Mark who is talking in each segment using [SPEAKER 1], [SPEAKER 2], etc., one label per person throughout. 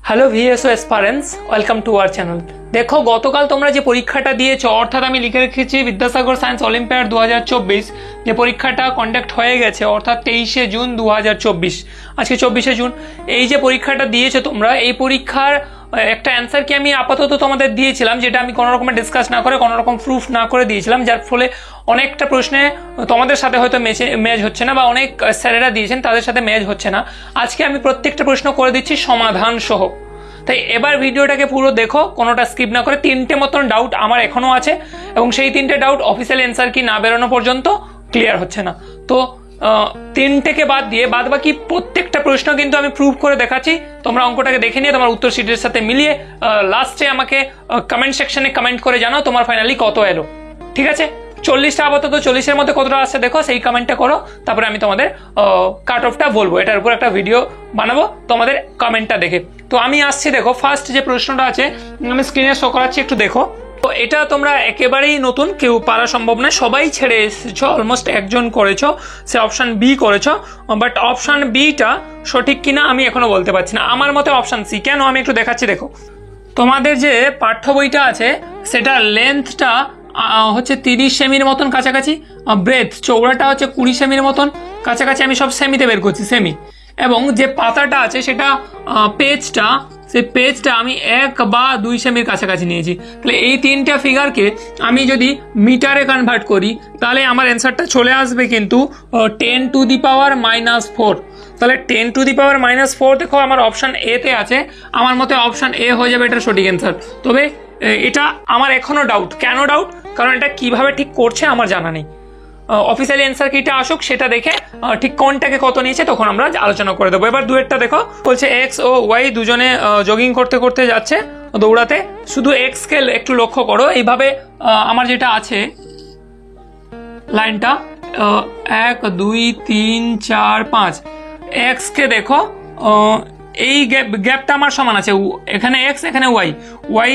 [SPEAKER 1] Hello VSO aspirants, welcome to our channel. দেখো, গতকাল তোমরা যে পরীক্ষাটা দিয়েছো, অর্থাৎ আমি লিখে রেখেছি বিদ্যাসাগর সায়েন্স অলিম্পিয়াড 2024, যে পরীক্ষাটা কন্ডাক্ট হয়ে গেছে অর্থাৎ 23শে জুন 2024, আজকে 24শে জুন। এই যে পরীক্ষাটা দিয়েছো তোমরা, এই পরীক্ষার একটা অ্যান্সার কি আমি আপাতত তোমাদের দিয়েছিলাম, যেটা আমি কোনো রকমের ডিসকাস না করে, কোনো রকম প্রুফ না করে দিয়েছিলাম, যার ফলে অনেকটা প্রশ্নে তোমাদের সাথে হয়তো ম্যাচ হচ্ছে না, বা অনেক স্যারেরা দিয়েছেন তাদের সাথে ম্যাচ হচ্ছে না। আজকে আমি প্রত্যেকটা প্রশ্ন করে দিচ্ছি সমাধান সহ। তাই এবার ভিডিওটাকে পুরো দেখো, কোনোটা স্কিপ না করে। 3টে মতন ডাউট আমার এখনো আছে, এবং সেই 3টে ডাউট অফিসিয়াল অ্যান্সার কি না বেরোনো পর্যন্ত ক্লিয়ার হচ্ছে না। তো 3টেকে বাদ দিয়ে বাদ বাকি প্রত্যেকটা প্রশ্ন কিন্তু আমি প্রুভ করে দেখাচ্ছি। তোমরা অঙ্কটাকে দেখে নিয়ে তোমার উত্তর শিটের সাথে মিলিয়ে লাস্টে আমাকে কমেন্ট সেকশনে কমেন্ট করে জানাও তোমার ফাইনালি কত এলো। ঠিক আছে? 40টা আপাতত, 40-এর মধ্যে কতটা আসছে দেখো, সেই কমেন্টটা করো, তারপরে আমি তোমাদের কাট অফটা বলবো, এটার উপর একটা ভিডিও বানাবো তোমাদের কমেন্টটা দেখে। তো আমি আসছি, দেখো ফার্স্ট যে প্রশ্নটা আছে আমি স্ক্রিনে শো করাচ্ছি, একটু দেখো। তো এটা তোমরা একেবারেই নতুন, কেউ পারা সম্ভব নয়, সবাই ছেড়ে এসেছো, অলমোস্ট একজন করেছো, সে অপশন বি করেছো, বাট অপশন বিটা সঠিক কিনা আমি এখনো বলতে পারছি না। আমার মতে অপশন সি। কেন আমি একটু দেখাচ্ছি, দেখো তোমাদের যে পাঠ্য বইটা আছে সেটা লেন্থটা হচ্ছে 30 সেমির মতন কাছাকাছি, ব্রেথ চৌড়াটা হচ্ছে 20 সেমির মতন কাছাকাছি, আমি সব সেমিতে বের করছি, সেমি। এবং যে পাতাটা আছে সেটা পেজটা, সেই পেজটা আমি 1 বা 2 সেমির কাছাকাছি নিয়েছি। তাহলে এই 3টা ফিগারকে আমি যদি মিটারে কনভার্ট করি, তাহলে আমার অ্যান্সারটা চলে আসবে কিন্তু 10⁻⁻4। তাহলে 10⁻⁻4 দেখো আমার অপশন এ তে আছে। আমার মতে অপশন এ হয়ে যাবে এটার সঠিক অ্যান্সার। তবে এটা আমার এখনো ডাউট। কেন ডাউট? কারণ এটা কিভাবে ঠিক করছে আমার জানা নেই। অফিসিয়ালি অ্যান্সার কিটা আসুক, সেটা দেখে ঠিক কোনটাকে কত নিয়েছে তখন আমরা আলোচনা করে দেবো। এবার দুয়েরটা দেখো, বলছে এক্স ও ওয়াই দুজনে জগিং করতে করতে যাচ্ছে দৌড়াতে। শুধু এক্স কে একটু লক্ষ্য করো, এইভাবে আমার যেটা আছে লাইনটা 1 2 3 4 5, এক্স কে দেখো, এই গ্যাপটা আমার সমান আছে, এখানে এক্স এখানে ওয়াই, ওয়াই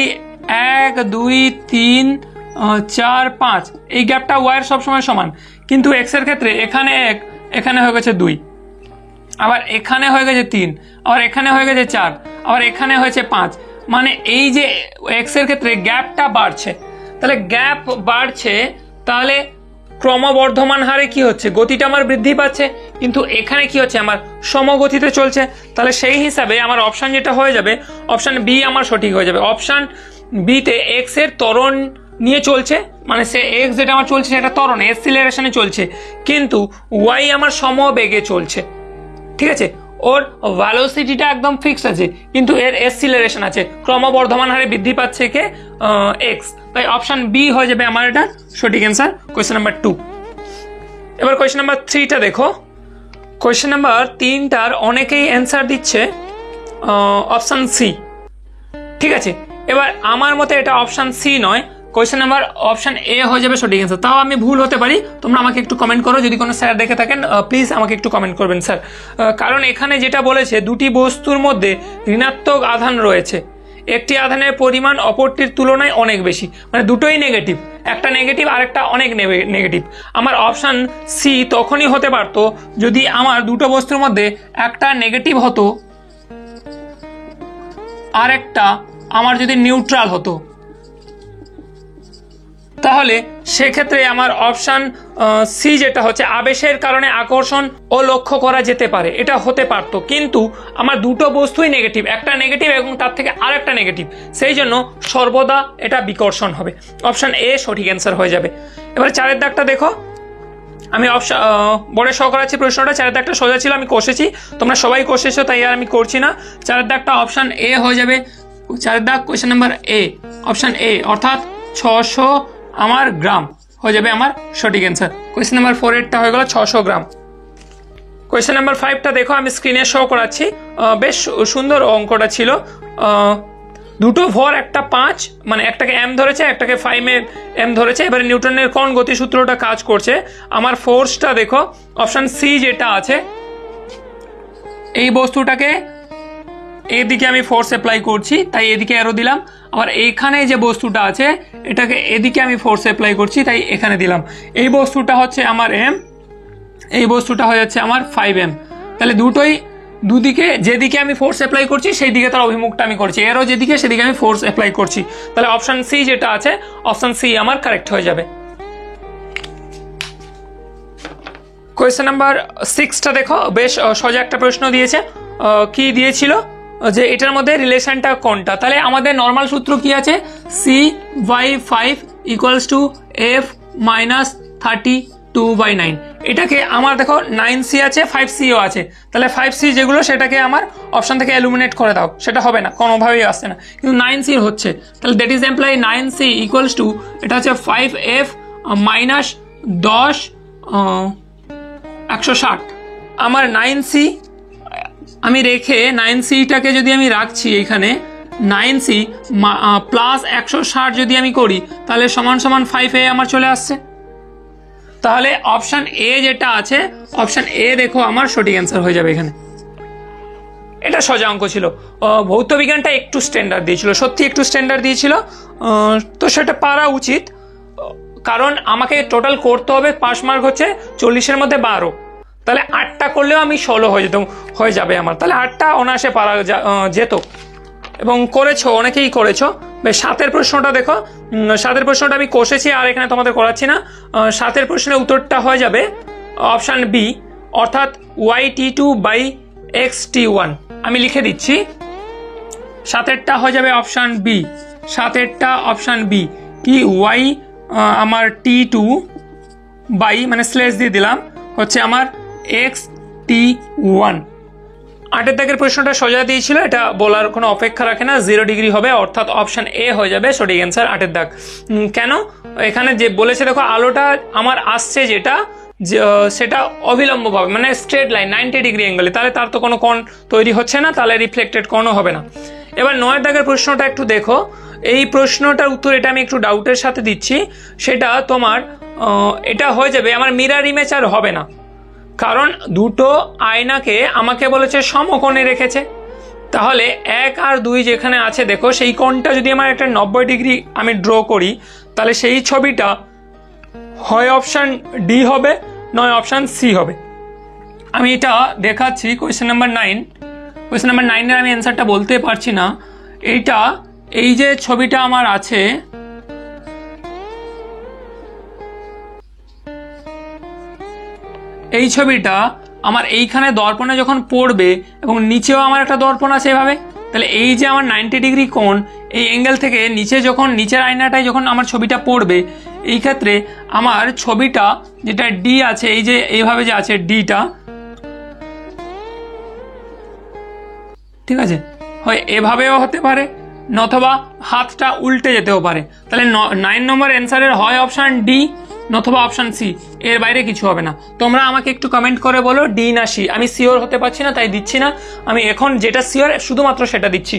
[SPEAKER 1] 1 2 3 4 5, এই গ্যাপটা ওয়াইয়ের সবসময় সমান। কিন্তু এক্স এর ক্ষেত্রে এখানে 1, এখানে হয়ে গেছে 2, আবার এখানে হয়ে গেছে 3, আবার এখানে হয়ে গেছে 4, আবার এখানে হয়েছে 5। মানে এই যে এক্স এর ক্ষেত্রে গ্যাপটা বাড়ছে। তাহলে গ্যাপ বাড়ছে, তাহলে ক্রমবর্ধমান হারে কি হচ্ছে, গতিটা আমার বৃদ্ধি পাচ্ছে, কিন্তু এখানে কি হচ্ছে, আমার সমগতিতে চলছে। তাহলে সেই হিসাবে আমার অপশন যেটা হয়ে যাবে, অপশন বি আমার সঠিক হয়ে যাবে। অপশন বিতে এক্স এর ত্বরণ নিয়ে চলছে, মানে সে এক্স যেটা আমার চলছে সেটা ত্বরণে, এক্সিলারেশনে চলছে, কিন্তু ওয়াই আমার সমবেগে চলছে। ঠিক আছে? ওর ভ্যালোসিটিটা একদম ফিক্সড আছে, কিন্তু এর এক্সিলারেশন আছে, ক্রমবর্ধমান হারে বৃদ্ধি পাচ্ছে কে, এক্স। তাই অপশন বি হয়ে যাবে আমার এটা সঠিক অ্যান্সার, কোয়েশ্চেন নাম্বার 2। এবার কোয়েশ্চেন নাম্বার 3টা দেখো। কোয়েশ্চেন নাম্বার 3টার অনেকেই অ্যান্সার দিচ্ছে অপশন সি। ঠিক আছে? এবার আমার মতে এটা অপশন সি নয়, কোয়েশ্চেন নাম্বার অপশন এ হয়ে যাবে সঠিক অ্যান্সার। তাও আমি ভুল হতে পারি, তোমরা আমাকে একটু কমেন্ট করো, যদি কোনো স্যার দেখে থাকেন প্লিজ আমাকে একটু কমেন্ট করবেন স্যার। কারণ এখানে যেটা বলেছে, দুটি বস্তুর মধ্যে ঋণাত্মক আধান রয়েছে, একটি আধানের পরিমাণ অপরটির তুলনায় অনেক বেশি, মানে দুটোই নেগেটিভ, একটা নেগেটিভ আর একটা অনেক নেগেটিভ। আমার অপশন সি তখনই হতে পারতো যদি আমার দুটো বস্তুর মধ্যে একটা নেগেটিভ হতো আর একটা আমার যদি নিউট্রাল হতো, তাহলে সেক্ষেত্রে আমার অপশন সি যেটা হচ্ছে আবেশের কারণে আকর্ষণ ও লক্ষ্য করা যেতে পারে, এটা হতে পারতো। কিন্তু আমার দুটো বস্তুই নেগেটিভ, একটা নেগেটিভ এবং তার থেকে আর একটা নেগেটিভ, সেই জন্য সর্বদা এটা বিকর্ষণ হবে। অপশন এ সঠিক অ্যান্সার হয়ে যাবে। এবার 4এর দাগটা দেখো, আমি অপশন বড়ে শো করাচ্ছি প্রশ্নটা। 4এর দাগটা সোজা ছিল, আমি কষেছি, তোমরা সবাই কষেছো, তাই আর আমি করছি না। 4এর দাগটা অপশন এ হয়ে যাবে। 4এর দাগ question number A, option A, অর্থাৎ 600 আমার গ্রাম হয়ে যাবে আমার সঠিক অ্যান্সার। কোয়েশ্চেন নাম্বার 4-এরটা হয়ে গেল 600 গ্রাম। কোয়েশ্চেন নাম্বার 5টা দেখো, আমি স্ক্রিনে শো করাচ্ছি, বেশ সুন্দর অঙ্কটা ছিল। দুটো ভর, একটা 5, মানে একটাকে এম ধরেছে, একটাকে 5 এম ধরেছে। এবারে নিউটনের কোন গতিসূত্রটা কাজ করছে, আমার ফোর্সটা দেখো, অপশন সি যেটা আছে, এই বস্তুটাকে এদিকে আমি ফোর্স অ্যাপ্লাই করছি, তাই এদিকে অ্যারো দিলাম। আবার এইখানে যে বস্তুটা আছে এটাকে এদিকে আমি ফোর্স অ্যাপ্লাই করছি, তাই এখানে দিলাম। এই বস্তুটা হচ্ছে আমার এম, এই বস্তুটা হয়ে যাচ্ছে আমার 5m। তাহলে দুটোই দুদিকে যেদিকে আমি ফোর্স অ্যাপ্লাই করছি সেই দিকে তার অভিমুখটা আমি করছি, এরও যেদিকে সেদিকে আমি ফোর্স অ্যাপ্লাই করছি। তাহলে অপশন সি যেটা আছে, অপশন সি আমার কারেক্ট হয়ে যাবে। কোয়েশ্চেন নাম্বার 6টা দেখো, বেশ সোজা একটা প্রশ্ন দিয়েছে। কি দিয়েছিল যে এটার মধ্যে রিলেশনটা কোনটা। তাহলে আমাদের নর্মাল সূত্র কি আছে, C/5 = F - 32/9। এটাকে আমার দেখো 9C আছে, 5Cও আছে, তাহলে 5C যেগুলো সেটাকে আমার অপশন থেকে এলিমিনেট করে দাও, সেটা হবে না, কোনোভাবেই আসছে না, কিন্তু 9C হচ্ছে। তাহলে দ্যাট ইজ এমপ্লাই 9C = এটা হচ্ছে 5F - 10 160। আমার 9C আমি রেখে 9Cটাকে যদি আমি রাখছি এখানে, 9C প্লাস 160 যদি আমি করি তাহলে সমান সমান 5A আমার চলে আসছে। তাহলে অপশন এ যেটা আছে, অপশন এ দেখো আমার সঠিক অ্যান্সার হয়ে যাবে এখানে। এটা সোজা অঙ্ক ছিল। ভৌত বিজ্ঞানটা একটু স্ট্যান্ডার্ড দিয়েছিল, সত্যি একটু স্ট্যান্ডার্ড দিয়েছিল, তো সেটা পারা উচিত, কারণ আমাকে টোটাল করতে হবে পাস মার্ক হচ্ছে 40-এর মধ্যে 12, তাহলে 8টা করলেও আমি 16 হয়ে যাবে আমার, তাহলে 8টা অনায়াসে পারা যেত, এবং করেছো, অনেকেই করেছো। বেশ, 7এর প্রশ্নটা দেখো, 7এর প্রশ্নটা আমি কষেছি আর এখানে তোমাদের করাচ্ছি না। 7এর প্রশ্নের উত্তরটা হয়ে যাবে অপশান বি, অর্থাৎ YT2/XT1। আমি লিখে দিচ্ছি, 7এরটা হয়ে যাবে অপশান বি, 7এরটা অপশান বি কি ওয়াই আমার T2 মানে স্লেস দিয়ে দিলাম হচ্ছে আমার XT1। 8এর দাগের প্রশ্নটা সোজা দিয়েছিল, এটা বলার কোনো অপেক্ষা রাখে না, 0 ডিগ্রি হবে, অর্থাৎ অপশন এ হয়ে যাবে সঠিক অ্যান্সার 8এর দাগ। কেন এখানে যে বলেছে দেখো, আলোটা আমার আসছে যেটা সেটা অবিলম্বভাবে, মানে স্ট্রেট লাইন 90 ডিগ্রি অ্যাঙ্গেলে, তাহলে তার তো কোনো কোণ তৈরি হচ্ছে না, তাহলে রিফ্লেক্টেড কোণও হবে না। এবার 9এর দাগের প্রশ্নটা একটু দেখো, এই প্রশ্নটার উত্তর এটা আমি একটু ডাউটের সাথে দিচ্ছি, সেটা তোমার এটা হয়ে যাবে আমার মিরর ইমেজ আর হবে না, কারণ দুটো আয়নাকে আমাকে বলেছে সমকোণে রেখেছে। তাহলে 1 আর 2 যেখানে আছে দেখো, সেই কোণটা যদি আমার একটা 90 ডিগ্রি আমি ড্র করি, তাহলে সেই ছবিটা হয় অপশান ডি হবে, নয় অপশান সি হবে। আমি এটা দেখাচ্ছি কোয়েশ্চেন নাম্বার 9। কোয়েশ্চেন নাম্বার 9-এর আমি অ্যান্সারটা বলতে পারছি না। এই যে ছবিটা আমার আছে, এই ছবিটা আমার এইখানে দর্পণে যখন পড়বে, এবং নিচেও আমার একটা দর্পণ আছে এভাবে, তাহলে এই যে আমার 90 ডিগ্রি কোণ, এই অ্যাঙ্গেল থেকে নিচে যখন নিচের আয়নাটায় যখন আমার ছবিটা পড়বে, এই ক্ষেত্রে আমার ছবিটা যেটা ডি আছে, এই যে এইভাবে যে আছে ডিটা, ঠিক আছে, হয় এভাবেও হতে পারে, নথবা হাতটা উল্টে যেতেও পারে। তাহলে 9 নম্বর অ্যান্সারের হয় অপশান ডি নথবা অপশান সি, এর বাইরে কিছু হবে না। তোমরা আমাকে একটু কমেন্ট করে বলো ডি না সি। আমি শিওর হতে পারছি না, তাই দিচ্ছি না। আমি এখন যেটা শিওর শুধুমাত্র সেটা দিচ্ছি।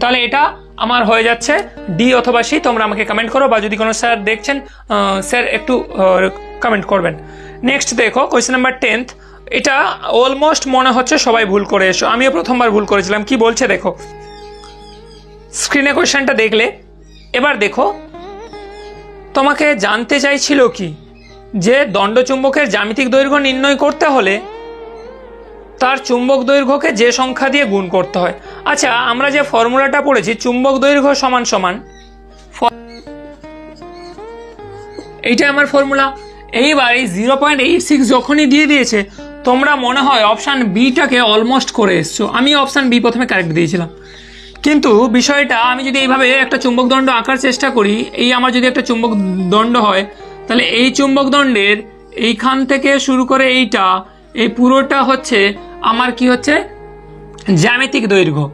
[SPEAKER 1] তাহলে এটা আমার হয়ে যাচ্ছে ডি অথবা সি। তোমরা আমাকে কমেন্ট করো, বা যদি কোনো স্যার দেখছেন, স্যার একটু কমেন্ট করবেন। নেক্সট দেখো কোয়েশ্চেন নাম্বার 10। এটা অলমোস্ট মনে হচ্ছে সবাই ভুল করে এসো, আমিও প্রথমবার ভুল করেছিলাম। কি বলছে দেখো, স্ক্রিনে কোয়েশ্চেনটা দেখলে, এবার দেখো তোমাকে জানতে চাইছিল কি, যে দণ্ডচুম্বকের জ্যামিতিক দৈর্ঘ্য নির্ণয় করতে হলে তার চুম্বক দৈর্ঘ্যকে যে সংখ্যা দিয়ে গুণ করতে হয়। আচ্ছা, আমরা যে ফর্মুলাটা পড়েছি, চুম্বক দৈর্ঘ্য সমান সমান, এইটা আমার ফর্মুলা। এইবার এই 0.86 যখনই দিয়ে দিয়েছে, তোমরা মনে হয় অপশান বিটাকে অলমোস্ট করে এসছো। আমি অপশান বি প্রথমে কারেক্ট দিয়েছিলাম, কিন্তু বিষয়টা আমি যদি এইভাবে একটা চুম্বক দণ্ড আঁকার চেষ্টা করি, এই আমার যদি একটা চুম্বক দণ্ড হয়, তাহলে এই চুম্বক দণ্ডের এইখান থেকে শুরু করে এইটা, এই পুরোটা হচ্ছে আমার কি হচ্ছে জ্যামিতিক দৈর্ঘ্য।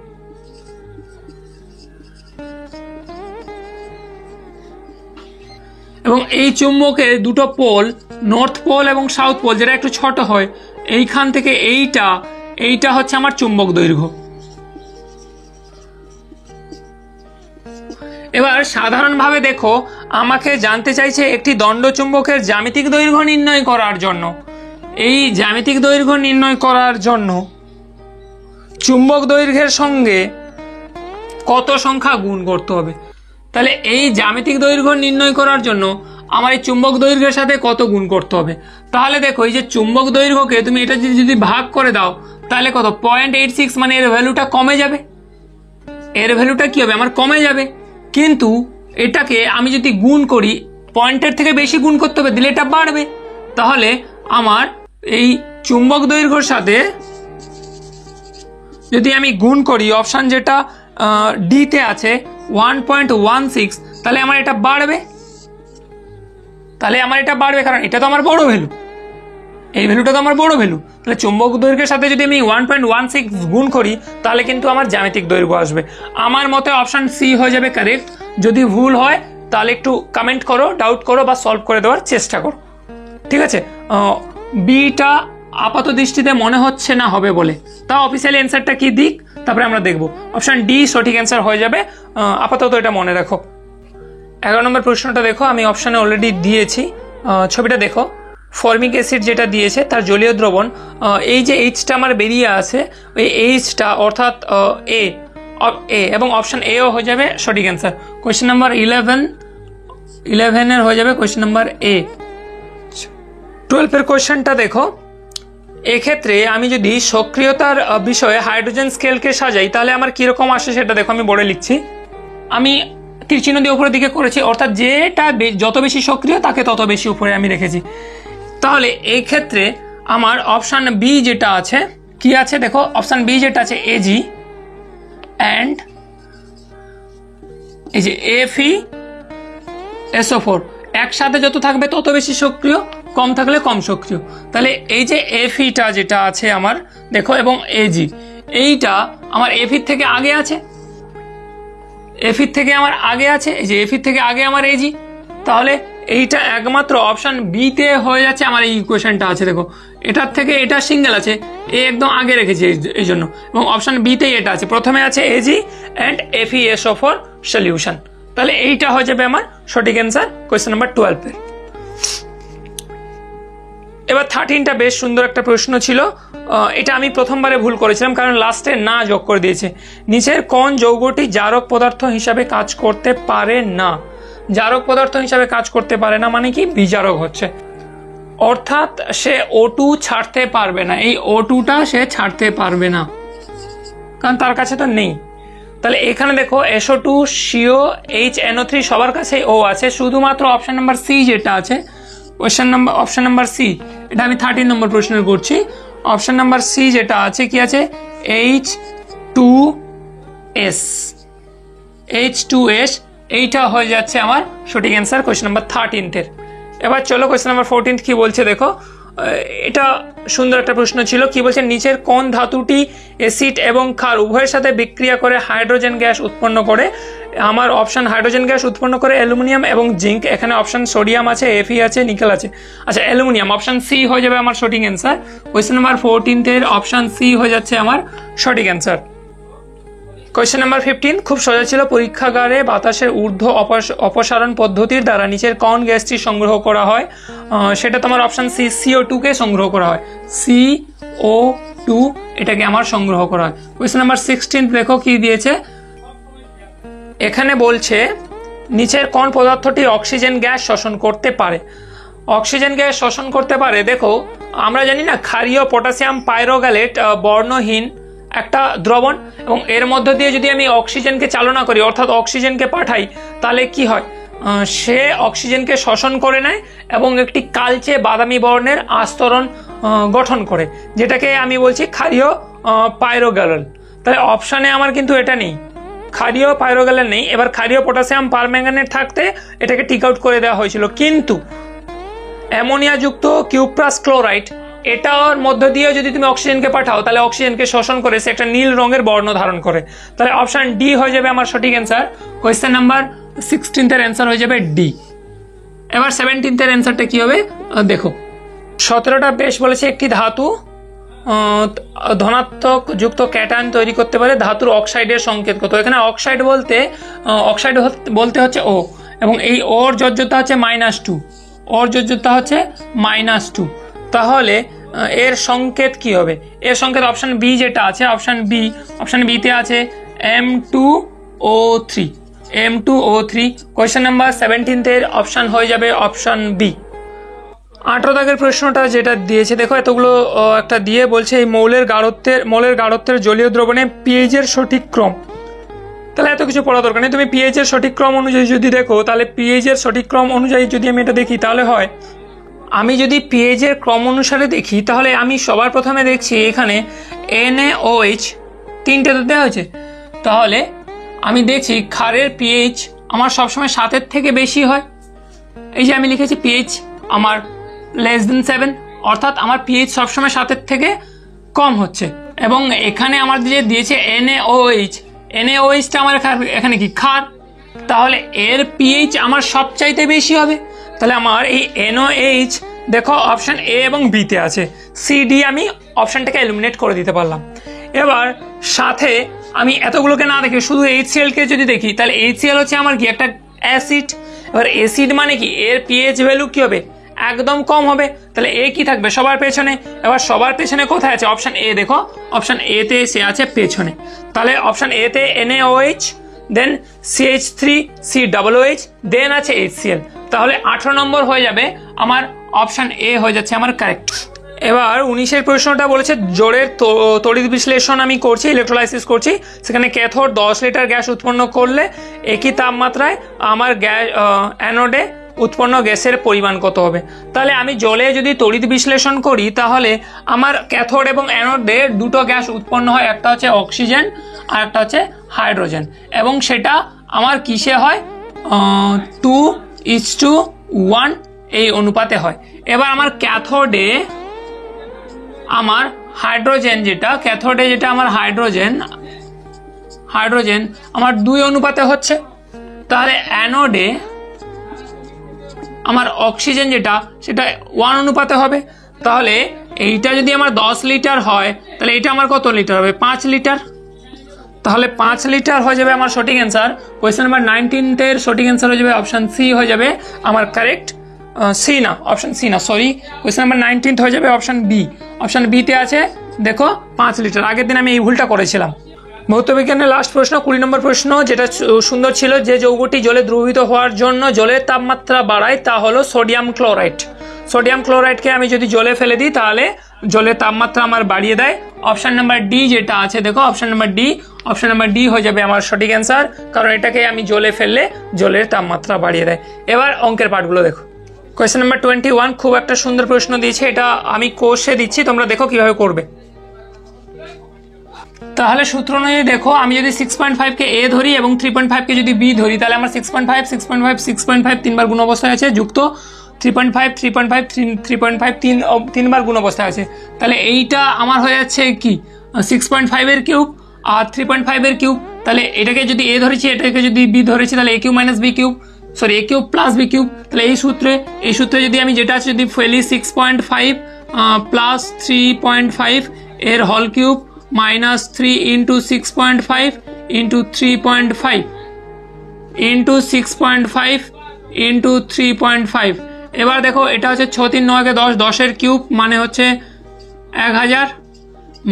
[SPEAKER 1] এবং এই চুম্বকের দুটো পোল, নর্থ পোল এবং সাউথ পোল, যেটা একটু ছোট হয়, এইখান থেকে এইটা হচ্ছে আমার চুম্বক দৈর্ঘ্য। এবার সাধারণভাবে দেখো, আমাকে জানতে চাইছে একটি দণ্ডচুম্বকের জ্যামিতিক দৈর্ঘ্য নির্ণয় করার জন্য, এই জ্যামিতিক দৈর্ঘ্য নির্ণয় করার জন্য চুম্বক দৈর্ঘ্যের সঙ্গে কত সংখ্যা গুণ করতে হবে। তাহলে এই জ্যামিতিক দৈর্ঘ্য নির্ণয় করার জন্য আমার এই চুম্বক দৈর্ঘ্যের সাথে কত গুণ করতে হবে। তাহলে দেখো, এই যে চুম্বক দৈর্ঘ্যকে তুমি এটা যদি ভাগ করে দাও, তাহলে কত 0.86, মানে এর ভ্যালুটা কমে যাবে, এর ভ্যালুটা কি হবে আমার কমে যাবে। কিন্তু এটাকে আমি যদি গুণ করি, পয়েন্টের থেকে বেশি গুণ করতে হবে, দিলে এটা বাড়বে। তাহলে আমার এই চুম্বক দৈর্ঘ্যের সাথে যদি আমি গুণ করি, অপশান যেটা ডিতে আছে 1.16, তাহলে আমার এটা বাড়বে, কারণ এটা তো আমার বড় ভ্যালু, এই ভ্যালুটা তো আমার বড় ভ্যালু। তাহলে চুম্বক দৈর্ঘ্যের সাথে যদি আমি 1.16 গুণ করি, তাহলে কিন্তু আমার জ্যামিতিক দৈর্ঘ্য আসবে। আমার মতে অপশান সি হয়ে যাবে কারেক্ট। যদি ভুল হয় তাহলে একটু কমেন্ট করো, ডাউট করো বা সলভ করে দেওয়ার চেষ্টা করো, ঠিক আছে। বিটা আপাত দৃষ্টিতে মনে হচ্ছে না হবে বলে, তা অফিসিয়ালি অ্যান্সারটা কি দিক তারপরে আমরা দেখবো। অপশান ডি সঠিক অ্যান্সার হয়ে যাবে, আপাতত এটা মনে রাখো। 11 নম্বর প্রশ্নটা দেখো, আমি অপশানে অলরেডি দিয়েছি, ছবিটা দেখো। ফর্মিক অ্যাসিড যেটা দিয়েছে তার জলীয় দ্রবণ, এই যে এইচটা আমার বেরিয়ে আছে, ওই এইচটা অর্থাৎ এ এবং অপশান এও হয়ে যাবে সঠিক অ্যান্সার। কোয়েশ্চেন নাম্বার 11 হয়ে যাবে কোয়েশ্চেন নাম্বার এ। 12 কোয়েশ্চেনটা দেখো, এক্ষেত্রে আমি যদি সক্রিয়তার বিষয়ে হাইড্রোজেন স্কেলকে সাজাই তাহলে আমার কিরকম আসে সেটা দেখো। আমি বোর্ডে লিখছি, আমি তীর চিহ্ন দিয়ে উপরের দিকে করেছি, অর্থাৎ যেটা যত বেশি সক্রিয় তাকে তত বেশি উপরে আমি রেখেছি। তাহলে এই ক্ষেত্রে আমার অপশান বি যেটা আছে, কি আছে দেখো, অপশান বি যেটা আছে এজি অ্যান্ড এই যে FeSO4 একসাথে যত থাকবে তত বেশি সক্রিয়, কম থাকলে কম সক্রিয়। তাহলে এই যে Fe-টা যেটা আছে আমার দেখো, এবং এজি এইটা আমার Fe থেকে আগে আছে, Fe থেকে আমার আগে আছে, এই যে Fe থেকে আগে আমার এজি। তাহলে এইটা একমাত্র অপশান বিতে হয়ে যাচ্ছে আমার এই ইকুয়েশনটা আছে দেখো, এটার থেকে এটা সিঙ্গেল আছে, এ একদম আগে রেখেছি এই জন্য, এবং অপশান বিতেই এটা আছে, প্রথমে আছে এজি অ্যান্ড FeSO4 সলিউশন। তাহলে এইটা হয়ে যাবে আমার সঠিক অ্যান্সার কোয়েশ্চেন নাম্বার 12 এর। এবার 13টা বেশ সুন্দর একটা প্রশ্ন ছিল, এটা আমি প্রথমবারে ভুল করেছিলাম কারণ লাস্টে না যোগ করে দিয়েছে। নিচের কোন যৌগটি জারক পদার্থ হিসাবে কাজ করতে পারে না? জারক পদার্থ হিসাবে কাজ করতে পারে না মানে কি, বিজারক হচ্ছে, অর্থাৎ সে O2 ছাড়তে পারবে না, এই O2টা সে ছাড়তে পারবে না কারণ তার কাছে তো নেই। তাহলে এখানে দেখো SO2 CO HNO3 সবার কাছে O আছে, শুধুমাত্র অপশন নাম্বার সি যেটা আছে, অপশন নাম্বার সি, এটা আমি 13 নম্বর প্রশ্ন করছি। অপশন নাম্বার সি যেটা আছে কি আছে, H2S, এইটা হয়ে যাচ্ছে আমার সঠিক অ্যান্সার কোয়েশ্চেন নাম্বার 13 এর। এবার চলো কোয়েশ্চেন নাম্বার 14 কি বলছে দেখো, এটা সুন্দর একটা প্রশ্ন ছিল। কি বলছে, নিচের কোন ধাতুটি অ্যাসিড এবং ক্ষার উভয়ের সাথে বিক্রিয়া করে হাইড্রোজেন গ্যাস উৎপন্ন করে? আমার অপশন হাইড্রোজেন গ্যাস উৎপন্ন করে অ্যালুমিনিয়াম এবং জিঙ্ক, এখানে অপশন সোডিয়াম আছে, Fe আছে, নিকেল আছে। আচ্ছা অ্যালুমিনিয়াম, অপশন সি হয়ে যাবে আমার সঠিক অ্যান্সার। কোয়েশ্চেন নাম্বার 14 এর অপশন সি হয়ে যাচ্ছে আমার সঠিক অ্যান্সার। কোয়েশ্চেন নাম্বার 15 খুব সোজা ছিল, পরীক্ষাগারে বাতাসের ঊর্ধ্ব অপসারণ পদ্ধতির দ্বারা নিচের কোন গ্যাসটি সংগ্রহ করা হয়? সেটা তোমার অপশন সি CO2 কে সংগ্রহ করা হয়, CO2 এটাকে আমার সংগ্রহ করা হয়। কোয়েশ্চেন নাম্বার 16 দেখো কি দিয়েছে, এখানে বলছে নিচের কোন পদার্থটি অক্সিজেন গ্যাস শোষণ করতে পারে? অক্সিজেন গ্যাস শোষণ করতে পারে, দেখো আমরা জানি না ক্ষারীয় পটাশিয়াম পাইরোগ্যালেট বর্ণহীন একটা দ্রবণ, এবং এর মধ্য দিয়ে যদি আমি অক্সিজেনকে চালনা করি অর্থাৎ অক্সিজেনকে পাঠাই, তাহলে কি হয়, সে অক্সিজেনকে শোষণ করে নেয় এবং একটি কালচে বাদামি বর্ণের আস্তরণ গঠন করে, যেটাকে আমি বলছি ক্ষারীয় পাইরোগ্যালেট। তাহলে অপশানে আমার কিন্তু এটা নেই, ক্ষারীয় পাইরোগ্যালেট নেই। এবার ক্ষারীয় পটাশিয়াম পারম্যাঙ্গানেট থাকতে এটাকে টিক আউট করে দেওয়া হয়েছিল, কিন্তু অ্যামোনিয়া যুক্ত কিউপ্রাস ক্লোরাইড, এটার মধ্য দিয়ে যদি তুমি অক্সিজেনকে পাঠাও তাহলে অক্সিজেনকে শোষণ করে সে একটা নীল রঙের বর্ণ ধারণ করে। তাহলে অপশন ডি হয়ে যাবে আমার সঠিক অ্যান্সার। কোয়েশ্চেন নাম্বার 16 এর অ্যান্সার হয়ে যাবে ডি। এবার 17 এর অ্যান্সারটা কি হবে দেখো, 17টা বেশ বলেছে, একটি ধাতু ধনাত্মক যুক্ত ক্যাটায়ন তৈরি করতে পারে, ধাতুর অক্সাইডের সংকেত কত? এখানে অক্সাইড বলতে হচ্ছে ও, এবং এই ওর যোজ্যতা হচ্ছে -2, ওর যোজ্যতা হচ্ছে -2। তাহলে এর সংকেত কি হবে? এর সংকেত অপশন বি যেটা আছে, অপশন বিতে আছে M2O3। কোয়েশ্চেন নাম্বার 17 এর অপশন হয়ে যাবে অপশন বি। 18 দাগের প্রশ্নটা যেটা দিয়েছে দেখো, এতগুলো একটা দিয়ে বলছে এই মৌলের গাঢ়ত্বের জলীয় দ্রবণে পিএইচ এর সঠিক ক্রম। তাহলে এত কিছু পড়া দরকার নেই, তুমি পিএইচ এর সঠিক ক্রম অনুযায়ী যদি দেখো, তাহলে পিএইচ এর সঠিক ক্রম অনুযায়ী যদি আমি এটা দেখি তাহলে হয়, আমি যদি পিএইচ এর ক্রম অনুসারে দেখি তাহলে আমি সবার প্রথমে দেখছি এখানে NaOH 3টে দেওয়া হয়েছে। তাহলে আমি দেখছি ক্ষারের পিএইচ আমার সবসময় 7-এর থেকে বেশি হয়। এই যে আমি লিখেছি পিএইচ আমার <7, অর্থাৎ আমার পিএইচ সবসময় 7-এর থেকে কম হচ্ছে। এবং এখানে আমার যে দিয়েছে NaOHটা আমার এখানে কি ক্ষার, তাহলে এর পিএইচ আমার সবচাইতে বেশি হবে। তাহলে আমার এই NaOH দেখো অপশন এ এবং বিতে আছে, CD আমি অপশনটাকে এলিমিনেট করে দিতে পারলাম। এবার সাথে আমি এতগুলোকে না দেখি শুধু HCl কে যদি দেখি, তাহলে HCl হচ্ছে আমার কি একটা অ্যাসিড। এবার অ্যাসিড মানে কি এর পিএইচ ভ্যালু কি হবে, একদম কম হবে। তাহলে এ কি থাকবে সবার পেছনে। এবার সবার পেছনে কোথায় আছে, অপশন এ দেখো, অপশন এ তে সে আছে পেছনে। তাহলে অপশন এ তে NaOH, দেন CH3COOH, দেন আছে HCl। তাহলে 18 নম্বর হয়ে যাবে আমার অপশন এ হয়ে যাচ্ছে আমার কারেক্ট। এবার 19-এর প্রশ্নটা বলেছে জলের তড়িৎ বিশ্লেষণ আমি করছি, ইলেকট্রোলাইসিস করছি, সেখানে ক্যাথোড 10 লিটার গ্যাস উৎপন্ন করলে একই তাপমাত্রায় আমার অ্যানোডে উৎপন্ন গ্যাসের পরিমাণ কত হবে। তাহলে আমি জলে যদি তড়িৎ বিশ্লেষণ করি তাহলে আমার ক্যাথোড এবং অ্যানোডে দুটো গ্যাস উৎপন্ন হয়, একটা হচ্ছে অক্সিজেন আর একটা হচ্ছে হাইড্রোজেন, এবং সেটা আমার কিসে হয় 2:1 এই অনুপাতে হয়। এবার আমার ক্যাথোডে আমার হাইড্রোজেন যেটা আমার হাইড্রোজেন আমার 2 অনুপাতে হচ্ছে। তাহলে অ্যানোডে আমার অক্সিজেন সেটা 1 অনুপাতে হবে। তাহলে এইটা যদি আমার 10 লিটার হয় তাহলে এটা আমার কত লিটার হবে, 5 লিটার। তাহলে 5 লিটার হয়ে যাবে আমার সঠিক অ্যান্সার। কোয়েশ্চেন নাম্বার 19 সঠিক অ্যান্সার হয়ে যাবে অপশন সি হয়ে যাবে আমার কারেক্ট। অপশন সি না, সরি, কোয়েশ্চেন নাম্বার 19 হয়ে যাবে অপশন বি। অপশন বিতে আছে দেখো 5 লিটার। আগের দিন আমি এই ভুলটা করেছিলাম। ভৌতবিজ্ঞানের লাস্ট প্রশ্ন, 20 নম্বর প্রশ্ন, যেটা সুন্দর ছিল, যে যৌগটি জলে দ্রবীভূত হওয়ার জন্য জলের তাপমাত্রা বাড়ায় তা হলো সোডিয়াম ক্লোরাইড। সোডিয়াম ক্লোরাইডকে আমি যদি জলে ফেলে দিই তাহলে জলের তাপমাত্রা আমার বাড়িয়ে দেয়। অপশন নাম্বার ডি যেটা আছে দেখো, অপশন নাম্বার ডি হয়ে যাবে আমার সঠিক অ্যান্সার, কারণ এটাকে আমি জলে ফেললে জলের তাপমাত্রা বাড়িয়ে দেয়। এবার অঙ্কের পার্টগুলো দেখো। কোয়েশ্চেন নাম্বার 21 খুব একটা সুন্দর প্রশ্ন দিয়েছে, এটা আমি কোর্সে দিচ্ছি, তোমরা দেখো কিভাবে করবে। তাহলে সূত্র অনুযায়ী দেখো, আমি যদি 6.5 কে এ ধরি এবং 3.5 কে যদি বি ধরি, তাহলে আমার 6.5 তিনবার গুণ অবস্থায় আছে, যুক্ত 3.5 তিনবার গুণ অবস্থায় আছে। তাহলে এইটা আমার হয়ে যাচ্ছে কি 6.5 এর কিউব আর 3.5 এর কিউব। তাহলে এটাকে যদি এ ধরেছি, এটাকে যদি বি ধরেছি, তাহলে A cube minus B cube, sorry A cube plus B cube. তাহলে এই সূত্রে যদি আমি যেটা আছে যদি ফেলি 6.5 প্লাস 3.5 এর হল cube minus 3 into 6.5 into 3.5 into 6.5 into 3.5। এবার দেখো এটা হচ্ছে 6 3 9 10, 10-এর কিউব মানে হচ্ছে 1000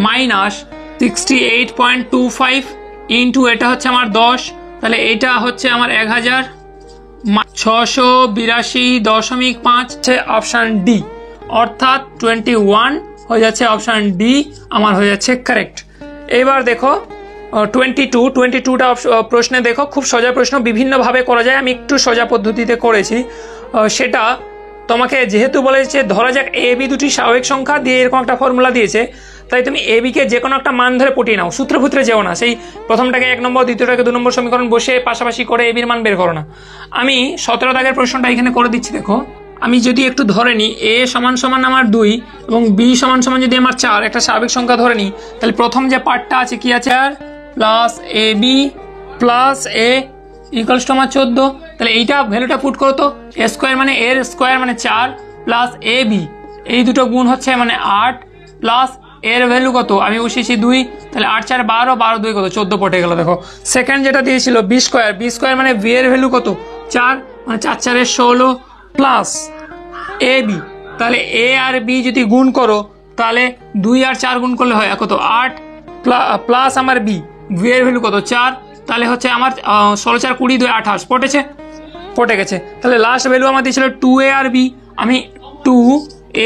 [SPEAKER 1] মাইনাস 68.25 ইন্টু এটা হচ্ছে আমার 10, তাহলে এটা হচ্ছে আমার 1000 682.5 অপশান ডি, অর্থাৎ 21 হয়ে যাচ্ছে অপশান ডি আমার হয়ে যাচ্ছে কারেক্ট। এবার দেখো 22টা প্রশ্নে দেখো, খুব সোজা প্রশ্ন, বিভিন্নভাবে করা যায়, আমি একটু সোজা পদ্ধতিতে করেছি। সেটা তোমাকে যেহেতু বলেছে ধরা যাক এ বি দুটি স্বাভাবিক সংখ্যা দিয়ে এরকম একটা ফর্মুলা দিয়েছে, তাই তুমি এ বিকে যে কোনো একটা মান ধরে পটিয়ে নাও, সূত্রে যেও না, সেই প্রথমটাকে 1 নম্বর, দ্বিতীয়টাকে 2 নম্বর সমীকরণ বসে পাশাপাশি করে এ বির মান বের করো না। আমি 17 দাগের প্রশ্নটা এখানে করে দিচ্ছি। দেখো আমি যদি একটু ধরে নিই এ সমান সমান আমার 2 এবং বি সমান সমান যদি আমার 4, একটা স্বাভাবিক সংখ্যা ধরে নিই, তাহলে প্রথম যে পার্টটা আছে কি আছে আর plus A B plus A equals to আমার 14। তাহলে এইটা ভ্যালুটা পুট করো তো, এ স্কোয়ার মানে এর স্কোয়ার মানে 4 প্লাস এ বি, এই দুটো গুণ হচ্ছে মানে 8 প্লাস এর ভ্যালু কত আমি বসিয়েছি 2, তাহলে 8 4 12, 12 2 কত 14 পটে গেল। দেখো সেকেন্ড যেটা দিয়েছিল বি স্কোয়ার মানে বি এর ভ্যালু কত 4, মানে 4 4 16 প্লাস এ বি, তাহলে এ আর বি যদি গুণ করো তাহলে 2 আর 4 গুণ করলে হয় কত 8 প্লাস আমার বি এর ভ্যালু কত 4, তাহলে হচ্ছে আমার 16 4 20 2 28 পটে গেছে। তাহলে লাস্ট ভ্যালু আমার দিয়েছিল 2a আর বি, আমি 2,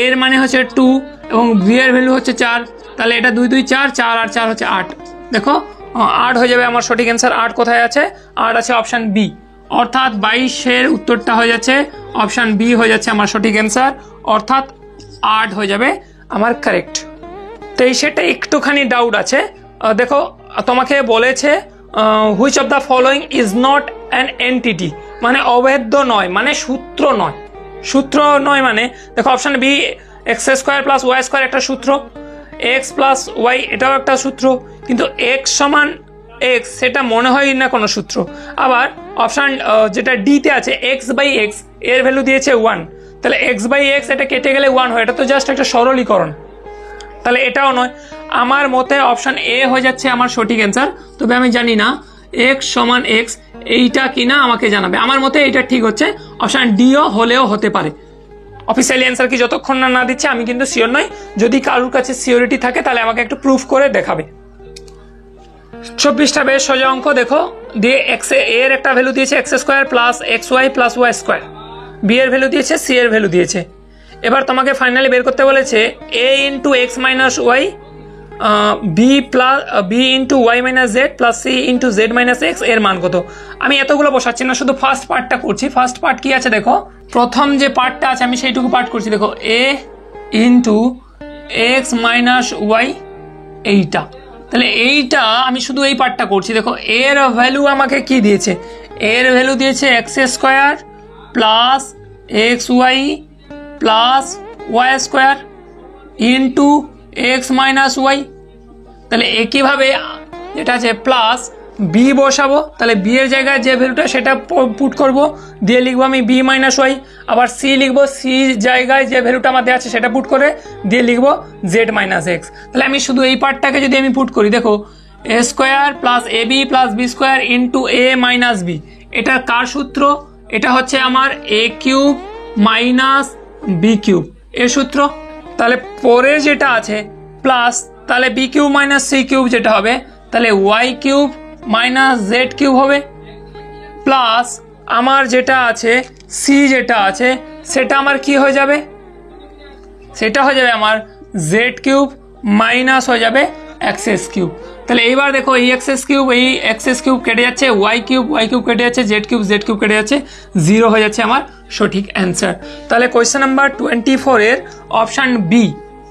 [SPEAKER 1] এর মানে হচ্ছে 2 এবং বি এর ভ্যালু হচ্ছে 4, তাহলে এটা 2 2 4, 4 আর 4 হচ্ছে 8। দেখো 8 হয়ে যাবে আমার সঠিক অ্যান্সার। 8 কোথায় আছে? 8 আছে অপশান বি, অর্থাৎ 22-এর উত্তরটা হয়ে যাচ্ছে অপশান বি হয়ে যাচ্ছে আমার সঠিক অ্যান্সার, অর্থাৎ 8 হয়ে যাবে আমার কারেক্ট। তো এই সেটা একটুখানি ডাউট আছে। দেখো তোমাকে বলেছে which of the following is not an entity, মানে অবৈধ নয়, মানে সূত্র নয়। সূত্র নয় মানে দেখো option B x square plus Y square একটা সূত্র, এক্স প্লাস ওয়াই এটাও একটা সূত্র, কিন্তু এক্স সমান এক্স সেটা মনে হয় না কোনো সূত্র। আবার অপশান যেটা ডিতে আছে এক্স বাই এক্স, এর ভ্যালু দিয়েছে 1, তাহলে এক্স বাই এক্স এটা কেটে গেলে 1 হয়, এটা তো জাস্ট একটা সরলীকরণ, তাহলে এটাও নয়। আমার মতে অপশান এ হয়ে যাচ্ছে আমার সঠিক অ্যান্সার। তবে আমি জানি না এক্স সমান এক্স এইটা কিনা, আমাকে জানাবে। আমার মতে এইটা ঠিক হচ্ছে, অপশান ডিও হলেও হতে পারে। অফিসিয়ালি অ্যান্সার কি যতক্ষণ না দিচ্ছে আমি কিন্তু শিওর নই, যদি কারোর কাছে সিওরিটি থাকে তাহলে আমাকে একটু প্রুফ করে দেখাবে। 24টা বেশ সোজা অঙ্ক দেখো দিয়ে এক্স এর একটা ভ্যালু দিয়েছে x square plus x Y plus Y square, B এর ভ্যালু দিয়েছে, সি এর ভ্যালু দিয়েছে। এবার তোমাকে ফাইনালি বের করতে বলেছে A into x minus Y, B into Y minus Z plus C into Z minus X এর মান কত। আমি এতগুলো বসাচ্ছি না, শুধু ফার্স্ট পার্টটা করছি। ফার্স্ট পার্ট কি আছে দেখো, প্রথম যে পার্টটা আছে আমি সেইটুকু পার্ট করছি। দেখো এ ইন্টু এক্স মাইনাস ওয়াই এইটা, তাহলে এইটা আমি শুধু এই পার্টটা করছি। দেখো এর ভ্যালু আমাকে কি দিয়েছে, এর ভ্যালু দিয়েছে x square plus x Y plus Y square into x minus y. তাহলে একইভাবে যেটা আছে প্লাস বি বসাবো, তাহলে বি এর জায়গায় যে ভ্যালুটা সেটা পুট করব, দিয়ে লিখবো আমি বি মাইনাস ওয়াই। আবার সি লিখবো, সি জায়গায় যে ভ্যালুটা আমাদের আছে সেটা পুট করে দিয়ে লিখবো জেড মাইনাস এক্স। তাহলে আমি শুধু এই পার্টটাকে যদি আমি পুট করি, দেখো A square plus A B plus B square into A minus B, এটা কার সূত্র? এটা হচ্ছে আমার A cube minus B cube এর সূত্র। তাহলে পরে যেটা আছে প্লাস, তাহলে B cube minus C cube যেটা হবে, তাহলে Y cube minus Z cube হবে, প্লাস আমার যেটা আছে সি যেটা আছে সেটা আমার কি হয়ে যাবে, সেটা হয়ে যাবে আমার জেড কিউব মাইনাস হয়ে যাবে এক্স কিউব। তাহলে এইবার দেখো এই এক্স কিউব এই এক্স কিউব কেটে যাচ্ছে, ওয়াই কিউব কেটে যাচ্ছে, জেড কিউব কেটে যাচ্ছে, 0 হয়ে যাচ্ছে আমার সঠিক অ্যান্সার। তাহলে কোয়েশ্চেন নাম্বার 24 এর অপশান বি,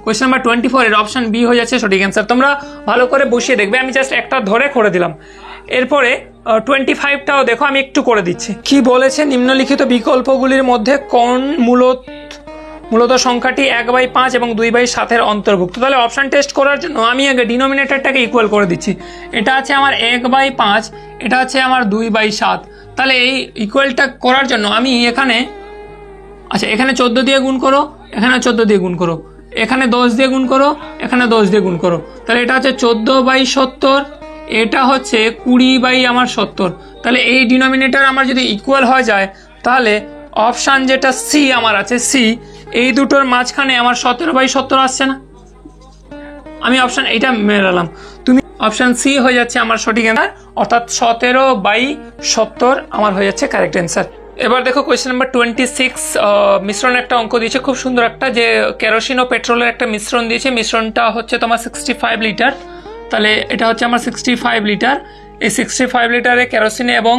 [SPEAKER 1] কোয়েশ্চেন নাম্বার 24 এর অপশান বি হয়ে যাচ্ছে সঠিক অ্যান্সার। তোমরা ভালো করে বসিয়ে দেখবে, আমি জাস্ট একটা ধরে করে দিলাম। এরপরে 25টাও দেখো আমি একটু করে দিচ্ছি। কি বলেছে, নিম্নলিখিত বিকল্পগুলির মধ্যে কোন মূলত সংখ্যাটি 1/5 এবং 2/7 অন্তর্ভুক্ত। তাহলে অপশান টেস্ট করার জন্য আমি আগে ডিনোমিনেটরটাকে ইকুয়াল করে দিচ্ছি। এটা আছে আমার 1/5, এটা আছে আমার 2/7। তাহলে এই ইকুয়ালটা করার জন্য আমি এখানে, আচ্ছা এখানে 14 দিয়ে গুণ করো, এখানে 14 দিয়ে গুণ করো, এখানে 10 দিয়ে গুণ করো, এখানে 10 দিয়ে গুণ করো, তাহলে এটা হচ্ছে 14/70, এটা হচ্ছে 20/70। তাহলে এই ডিনোমিনেটর আমার যদি ইকুয়াল হয়ে যায় তাহলে অপশান যেটা সি আমার আছে, সি এই দুটোর মাঝখানে আমার 17/70 আসছে না? আমি অপশান এইটা মেলালাম, তুমি অপশান সি হয়ে যাচ্ছে আমার সঠিক অ্যান্সার, অর্থাৎ 17/70 আমার হয়ে যাচ্ছে কারেক্ট অ্যান্সার। এবার দেখো কোয়েশ্চেন নাম্বার 26, মিশ্রণ একটা অঙ্ক দিয়েছে খুব সুন্দর একটা, যে কেরোসিন ও পেট্রোলের একটা মিশ্রণ দিয়েছে। মিশ্রণটা হচ্ছে তোমার 65 লিটার। তাহলে এটা হচ্ছে আমার 65 লিটার। এই 65 লিটারে কেরোসিন এবং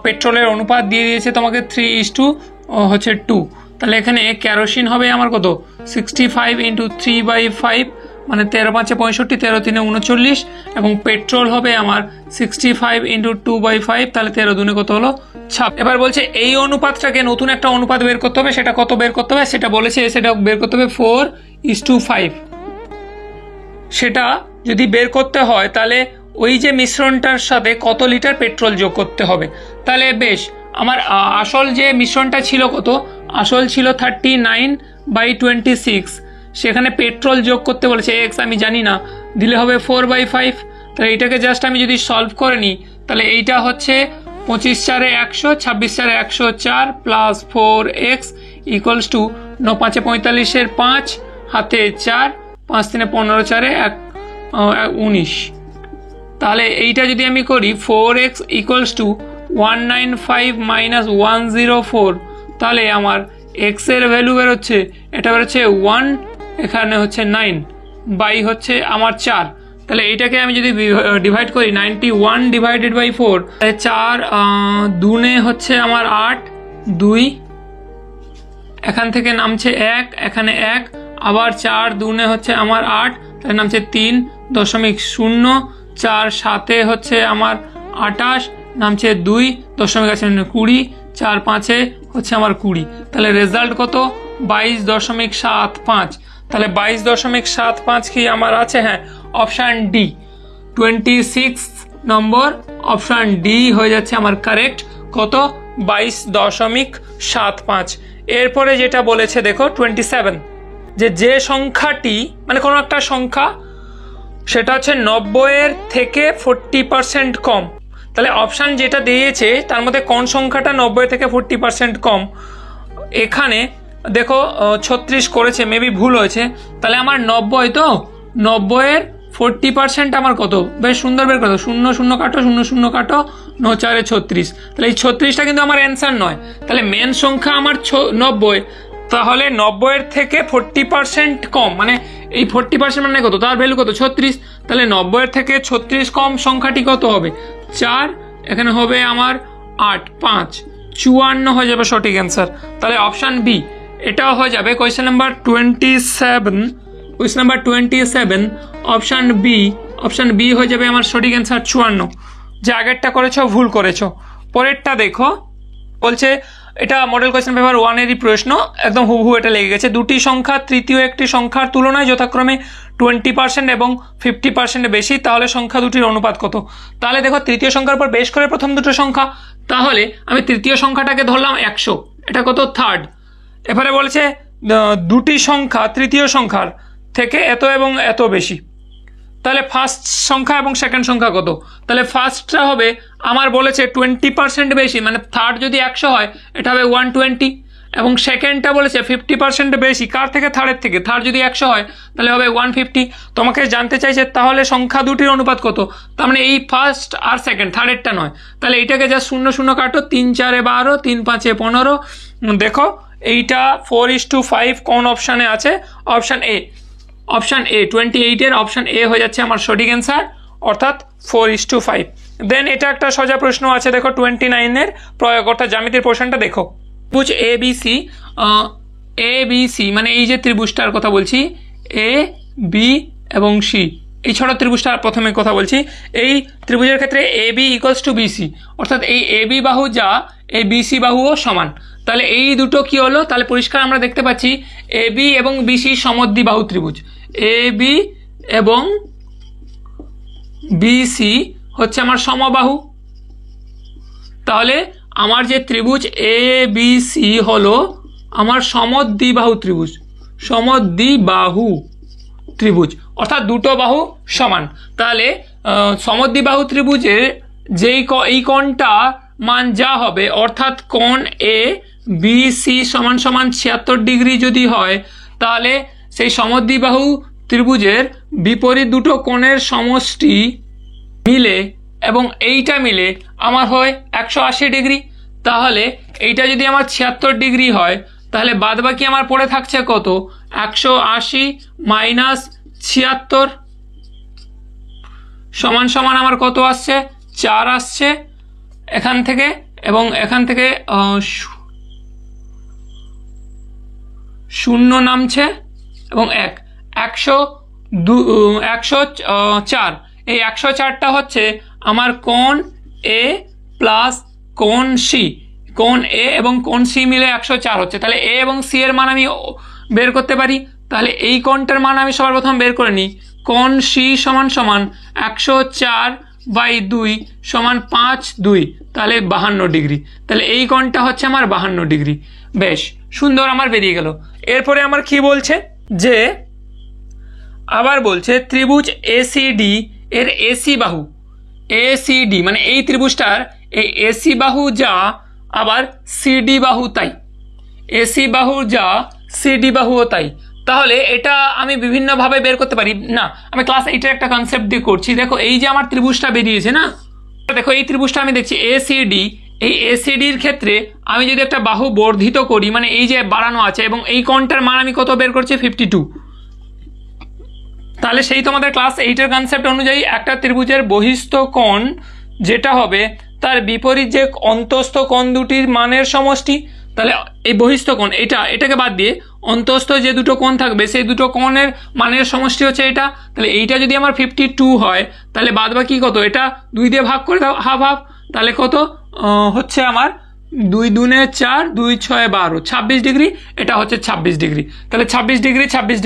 [SPEAKER 1] পেট্রোলের অনুপাত দিয়ে দিয়েছে তোমাকে 3:2। তাহলে এখানে কেরোসিন হবে আমার কত, 65 × 3/5 মানে 13×5 = 65, 13×3 = 39, এবং পেট্রোল হবে আমার 65 × 2/5, তাহলে 13×2 কত হলো 26। এবার বলছে এই অনুপাতটাকে নতুন একটা অনুপাত বের করতে হবে, সেটা কত বের করতে হবে সেটা বলেছে, সেটা বের করতে হবে 4:5। সেটা যদি বের করতে হয় তাহলে ওই যে মিশ্রণটার সাথে কত লিটার পেট্রোল যোগ করতে হবে। তাহলে বেশ, আমার আসল যে মিশ্রণটা ছিল কত, আসল ছিল 39/26, সেখানে পেট্রোল যোগ করতে বলেছে এক্স, আমি জানি না, দিলে হবে 4/5। তাহলে এইটাকে জাস্ট আমি যদি সলভ করে নিই তাহলে এইটা হচ্ছে 25×4 = 100, 26×4 = 104 প্লাস 4x = 9×5 = 45, 5 হাতে 4, 5×3 = 15, 4 19। তাহলে এইটা যদি আমি করি 4x = 195 - 104, তাহলে আমার এক্স এর ভ্যালু বেরোচ্ছে, এটা বেরোচ্ছে 1, এখানে হচ্ছে 9, বাই হচ্ছে আমার 4। তাহলে এইটাকে আমি যদি ডিভাইড করি 91 ডিভাইডেড বাই 4, তাহলে 4 দুনে হচ্ছে আমার 8, 2 এখান থেকে নামছে 1, এখানে 1, আবার 4 দুনে হচ্ছে আমার 8, তাহলে নামছে 3.0, 4 7 হচ্ছে আমার 28, নামছে 2 দশমিক আছে 20, 4 5 হচ্ছে আমার 20। তাহলে রেজাল্ট কত? 22.75। তাহলে 22.75 কি আমার আছে? হ্যাঁ, অপশান ডি 26 নম্বর অপশান ডি হয়ে যাচ্ছে আমার কারেক্ট। কত? 22.75। এরপরে যেটা বলেছে দেখো 27, যে সংখ্যাটি মানে কোনো একটা সংখ্যা সেটা হচ্ছে 90-এর থেকে 40% কম। তাহলে অপশান যেটা দিয়েছে তার মধ্যে কোন সংখ্যাটা 90 থেকে 40% কম? এখানে দেখো 36 করেছে, মেবি ভুল হয়েছে। তাহলে আমার 90, তো 90-এর 40% আমার কত? বেশ সুন্দর বের করো, 0 0 কাটো, 0 0 কাটো, 9 4 36। তাহলে এই 36টা কিন্তু আমার অ্যান্সার নয়। তাহলে মেন সংখ্যা আমার 90, তাহলে 90-এর থেকে 40% কম, মানে এই 40% মানে কত? তার ভ্যালু কত? 36। তাহলে 90-এর থেকে 36 কম সংখ্যাটি কত হবে? 4, এখানে হবে আমার 8, 5, 54 হয়ে যাবে সঠিক অ্যান্সার। তাহলে অপশান বি এটাও হয়ে যাবে। কোয়েশ্চেন নাম্বার 27 অপশান বি হয়ে যাবে আমার সঠিক অ্যান্সার 54। যে আগেরটা করেছো ভুল করেছো। পরেরটা দেখো, বলছে এটা মডেল কোয়েশ্চেন পেপার 1-এরই প্রশ্ন, একদম হুবহু এটা লেগে গেছে। দুটি সংখ্যা তৃতীয় একটি সংখ্যার তুলনায় যথাক্রমে 20% এবং 50% বেশি, তাহলে সংখ্যা দুটির অনুপাত কত? তাহলে দেখো তৃতীয় সংখ্যার উপর বেশ করে প্রথম দুটো সংখ্যা, তাহলে আমি তৃতীয় সংখ্যাটাকে ধরলাম 100, এটা কত? থার্ড। এবারে বলেছে দুটি সংখ্যা তৃতীয় সংখ্যার থেকে এত এবং এত বেশি, তাহলে ফার্স্ট সংখ্যা এবং সেকেন্ড সংখ্যা কত? তাহলে ফার্স্টটা হবে আমার বলেছে 20% বেশি, মানে থার্ড যদি 100 হয় এটা হবে 120, এবং সেকেন্ডটা বলেছে 50% বেশি, কার থেকে? থার্ডের থেকে। থার্ড যদি 100 হয় তাহলে হবে 150। তোমাকে জানতে চাইছে তাহলে সংখ্যা দুটির অনুপাত কত? তার মানে এই ফার্স্ট আর সেকেন্ড, থার্ডেরটা নয়। তাহলে এইটাকে যা 0 0 কাটো, 3 4 12, 3 5 15। দেখো এইটা 4:5 কোন অপশানে আছে? Option A. অপশান এ 28-এর অপশান এ হয়ে যাচ্ছে আমার সঠিক অ্যান্সার, অর্থাৎ 4:5। দেন এটা একটা সোজা প্রশ্ন আছে, দেখো 29-এর প্রয়োগ অর্থাৎ জ্যামিতির পোর্শনটা দেখো। ত্রিভুজ এবিসি মানে এই যে ত্রিভুজটার কথা বলছি, এ বি এবং সি, এই ছোট ত্রিভুজটার প্রথমে কথা বলছি। এই ত্রিভুজের ক্ষেত্রে A B equals to BC, অর্থাৎ এই এ বি বাহু যা এই বিসি বাহুও সমান। তাহলে এই দুটো কি হলো? তাহলে পরিষ্কার আমরা দেখতে পাচ্ছি এ বি এবং বিসি সমদ্বিবাহু ত্রিভুজ। এ বি এবং বিসি হচ্ছে আমার সমবাহু। তাহলে আমার যে ত্রিভুজ এ বি সি হলো আমার সমদ্বিবাহু ত্রিভুজ, সমদ্বিবাহু ত্রিভুজ অর্থাৎ দুটো বাহু সমান। তাহলে সমদ্বিবাহু ত্রিভুজের এই কোণটা মান যা হবে, অর্থাৎ কোণ এ বি সি সমান সমান 76 ডিগ্রি যদি হয়, তাহলে সেই সমদ্বিবাহু ত্রিভুজের বিপরীত দুটো কোণের সমষ্টি মিলে এবং এইটা মিলে আমার হয় 180 ডিগ্রি। তাহলে এইটা যদি আমার 76 ডিগ্রি হয়, তাহলে বাদবাকি আমার পড়ে থাকছে কত? 180 মাইনাস 76 সমান সমান আমার কত আসছে? 4 আসছে এখান থেকে, এবং এখান থেকে 0 নামছে এবং 104। এই 104টা হচ্ছে আমার কোণ এ প্লাস কোণ সি, কোণ এ এবং কোণ সি মিলে 104 হচ্ছে। তাহলে এ এবং সি এর মান আমি বের করতে পারি। তাহলে এই কোণটার মান আমি সবার প্রথম বের করে নিই। কোণ সি সমান সমান 104/2 সমান 5/2, তাহলে 52 ডিগ্রি। তাহলে এই কোণটা হচ্ছে আমার 52 ডিগ্রি। বেশ সুন্দর আমার বেরিয়ে গেল। এরপরে আমার কি বলছে, যে আবার বলছে ত্রিভুজ এসিডি এর এসি বাহু, এসিডি মানে এই ত্রিভুজটার এই এসি বাহু যা আবার সিডি বাহু তাই, এসি বাহু যা সিডি বাহুও তাই। তাহলে এটা আমি বিভিন্নভাবে বের করতে পারি। না, আমি ক্লাস 8-এর একটা কনসেপ্ট দিয়ে করছি। দেখো এই যে আমার ত্রিভুজটা বেরিয়েছে না, দেখো এই ত্রিভুজটা আমি দেখছি এসিডি, এই এসিডির ক্ষেত্রে আমি যদি একটা বাহু বর্ধিত করি, মানে এই যে বাড়ানো আছে, এবং এই কোণটার মান আমি কত বের করছি 52, তাহলে সেই তোমাদের ক্লাস 8-এর কনসেপ্ট অনুযায়ী একটা ত্রিভুজের বহিস্থ কোণ যেটা হবে তার বিপরীত যে অন্তস্থ কোণ দুটির মানের সমষ্টি। তাহলে এই বহিস্থ কোণ এটাকে বাদ দিয়ে অন্তস্থ যে দুটো কোণ থাকবে সেই দুটো কোণের মানের সমষ্টি হচ্ছে এটা। তাহলে এইটা যদি আমার 52 হয়, তাহলে বাদ বাকি কত, এটা 2 দিয়ে ভাগ করে দাও, হাফ হাফ, তাহলে কত হচ্ছে আমার 2 2 4, 2 6 12, 26 ডিগ্রি, এটা হচ্ছে 26 ডিগ্রি। তাহলে 26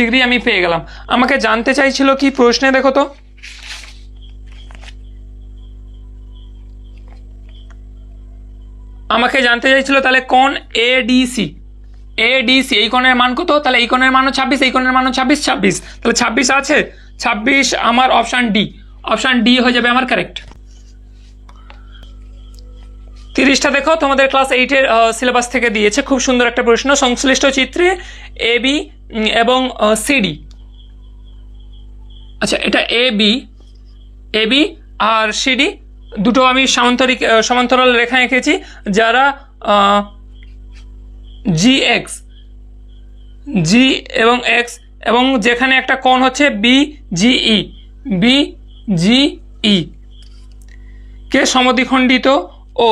[SPEAKER 1] ডিগ্রি আমি পেয়ে গেলাম। আমাকে জানতে চাইছিল কি প্রশ্নে, দেখো তো, আমাকে জানতে চাইছিল তাহলে কোণ এডিসি এই কোণের মান কত, তাহলে এই কোণের মানও 26, এই কোণের মানও 26, তাহলে 26 আছে, 26 আমার অপশান ডি হয়ে যাবে আমার কারেক্ট। 30টা দেখো তোমাদের ক্লাস 8-এর সিলেবাস থেকে দিয়েছে, খুব সুন্দর একটা প্রশ্ন। সংশ্লিষ্ট চিত্রে এ বি এবং সিডি, আচ্ছা এটা এ বি আর সিডি দুটো আমি সমান্তরাল রেখা এঁকেছি, যারা জি এবং এক্স, এবং যেখানে একটা কোণ হচ্ছে বি জিই কে সমদ্বিখণ্ডিত ও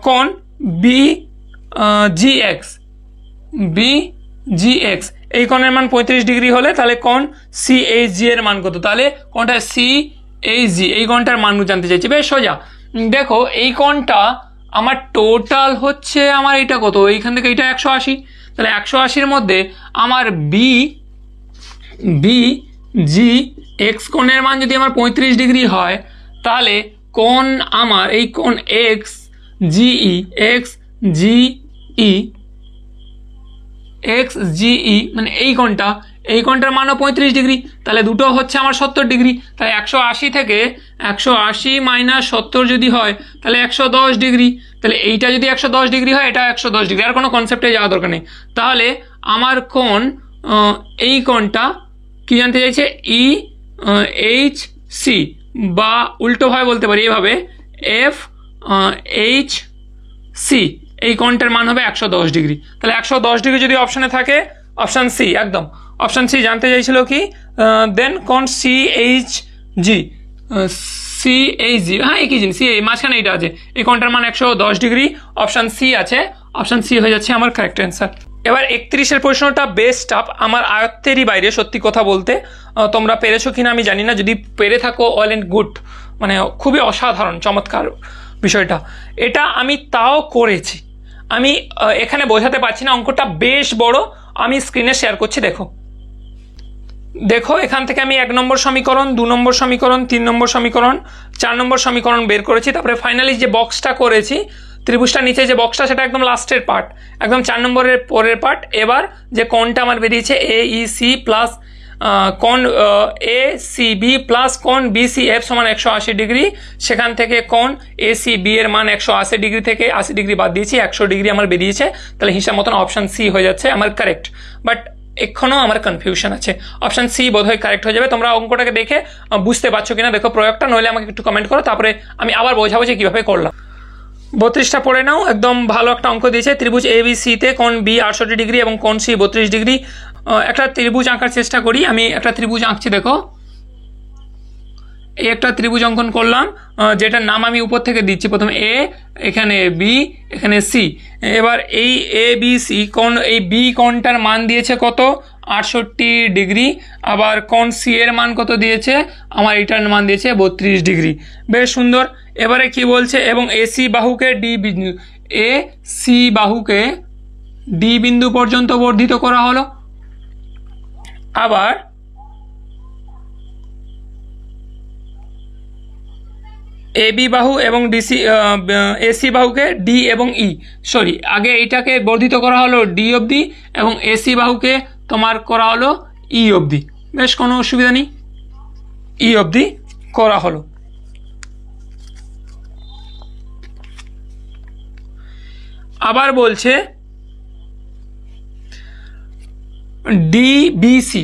[SPEAKER 1] কোণ বি জি এক্স এই কোণের মান 35 ডিগ্রি হলে তাহলে কোণ সিএইচজি এর মান কত, তাহলে কোণটা সিএইচজি এই কোণটার মান জানতে চাইছি। বেশ সোজা, দেখো এই কোণটা আমার টোটাল হচ্ছে আমার এটা কত, এইখান থেকে এটা 180, তাহলে 180-র মধ্যে আমার বি জি এক্স কোণের মান যদি আমার 35 ডিগ্রি হয়, তাহলে কোণ আমার এই কোণ এক্স জিই মানে এই কোণটার মানও 35 ডিগ্রি, তাহলে দুটো হচ্ছে আমার 70 ডিগ্রি। তাহলে 180 থেকে 180 মাইনাস 70 যদি হয় তাহলে 110 ডিগ্রি, তাহলে এইটা যদি 110 ডিগ্রি হয়, এটা 110 ডিগ্রি, আর কোনো কনসেপ্টে যাওয়া দরকার নেই। তাহলে আমার কোণ এই কোণটা কি জানতে চাইছে, এইচ সি, বা উল্টোভাবে বলতে পারি এভাবে এফ এইচ সি, এই কোণটার মান হবে 110 ডিগ্রি। তাহলে 110 ডিগ্রি যদি অপশানে থাকে, অপশান সি, একদম অপশান সি জানতে চাইছিল কি, দেন কোণ সিএইচজি, হ্যাঁ একই জিনিস, মাঝখানে এইটা আছে, এই কোণটার মান 110 ডিগ্রি, অপশান সি আছে, অপশান সি হয়ে যাচ্ছে আমার কারেক্ট অ্যান্সার। এবার 31-এর প্রশ্নটা বেস্ট টাফ, আমার আয়ত্তেরই বাইরে, সত্যি কথা বলতে। তোমরা পেরেছো কিনা আমি জানি না, যদি পেরে থাকো অল এন্ড গুড, মানে খুবই অসাধারণ চমৎকার বিষয়টা, এটা আমি তাও করেছি। আমি এখানে বোঝাতে পারছি না, অঙ্কটা বেশ বড়, আমি স্ক্রিনে শেয়ার করছি। দেখো এখান থেকে আমি 1 নম্বর সমীকরণ, 2 নম্বর সমীকরণ, 3 নম্বর সমীকরণ, 4 নম্বর সমীকরণ বের করেছি, তারপরে ফাইনালি যে বক্সটা করেছি ত্রিভুজটা নিচে যে বক্সটা, সেটা একদম লাস্টের পার্ট, একদম 4 নম্বরের পরের পার্ট। এবার যে কোণটা আমার বেরিয়েছে এইসি প্লাস কোণ এ সি বি প্লাস কোণ বিসিএফ সমান 180 ডিগ্রি, সেখান থেকে কোণ এসি বি এর মান 180 ডিগ্রি থেকে 80 ডিগ্রি বাদ দিয়েছি, 100 ডিগ্রি আমার বেরিয়েছে। তাহলে হিসাব মতন অপশান সি হয়ে যাচ্ছে আমার কারেক্ট, বাট এখনও আমার কনফিউশন আছে, অপশান সি বোধহয় কারেক্ট হয়ে যাবে। তোমরা অঙ্কটাকে দেখে বুঝতে পারছো কিনা দেখো প্রয়োগটা, নইলে আমাকে একটু কমেন্ট করো, তারপরে আমি আবার বোঝাবো যে কীভাবে করলাম। 32টা পড়ে নাও, একদম ভালো একটা অঙ্ক দিয়েছে। ত্রিভুজ এ বি সিতে কোণ বি 68 ডিগ্রি এবং কোণ সি 32 ডিগ্রি। একটা ত্রিভুজ আঁকার চেষ্টা করি, আমি একটা ত্রিভুজ আঁকছি। দেখো এই একটা ত্রিভুজ অঙ্কন করলাম, যেটার নাম আমি উপর থেকে দিচ্ছি, প্রথমে এ, এখানে বি, এখানে সি। এবার এই এ বি সি কোণ, এই বি কোণটার মান দিয়েছে কত, 68 ডিগ্রি, আবার কোণ সি এর মান কত দিয়েছে, আমার এটার মান দিয়েছে 32 ডিগ্রি। বেশ সুন্দর। এবারে কি বলছে, এবং এসি বাহুকে ডি বিন্দু, এ সি বাহুকে ডি বিন্দু পর্যন্ত বর্ধিত করা হলো। আবার এ বি বাহু এবং ডিসি এসি বাহুকে ডি এবং ই, সরি আগে এইটাকে বর্ধিত করা হলো ডি অবধি, এবং এসি বাহুকে তোমার করা হলো ই অবধি। বেশ, কোনো অসুবিধা নেই, ই অবধি করা হলো। আবার বলছে ডিবিসি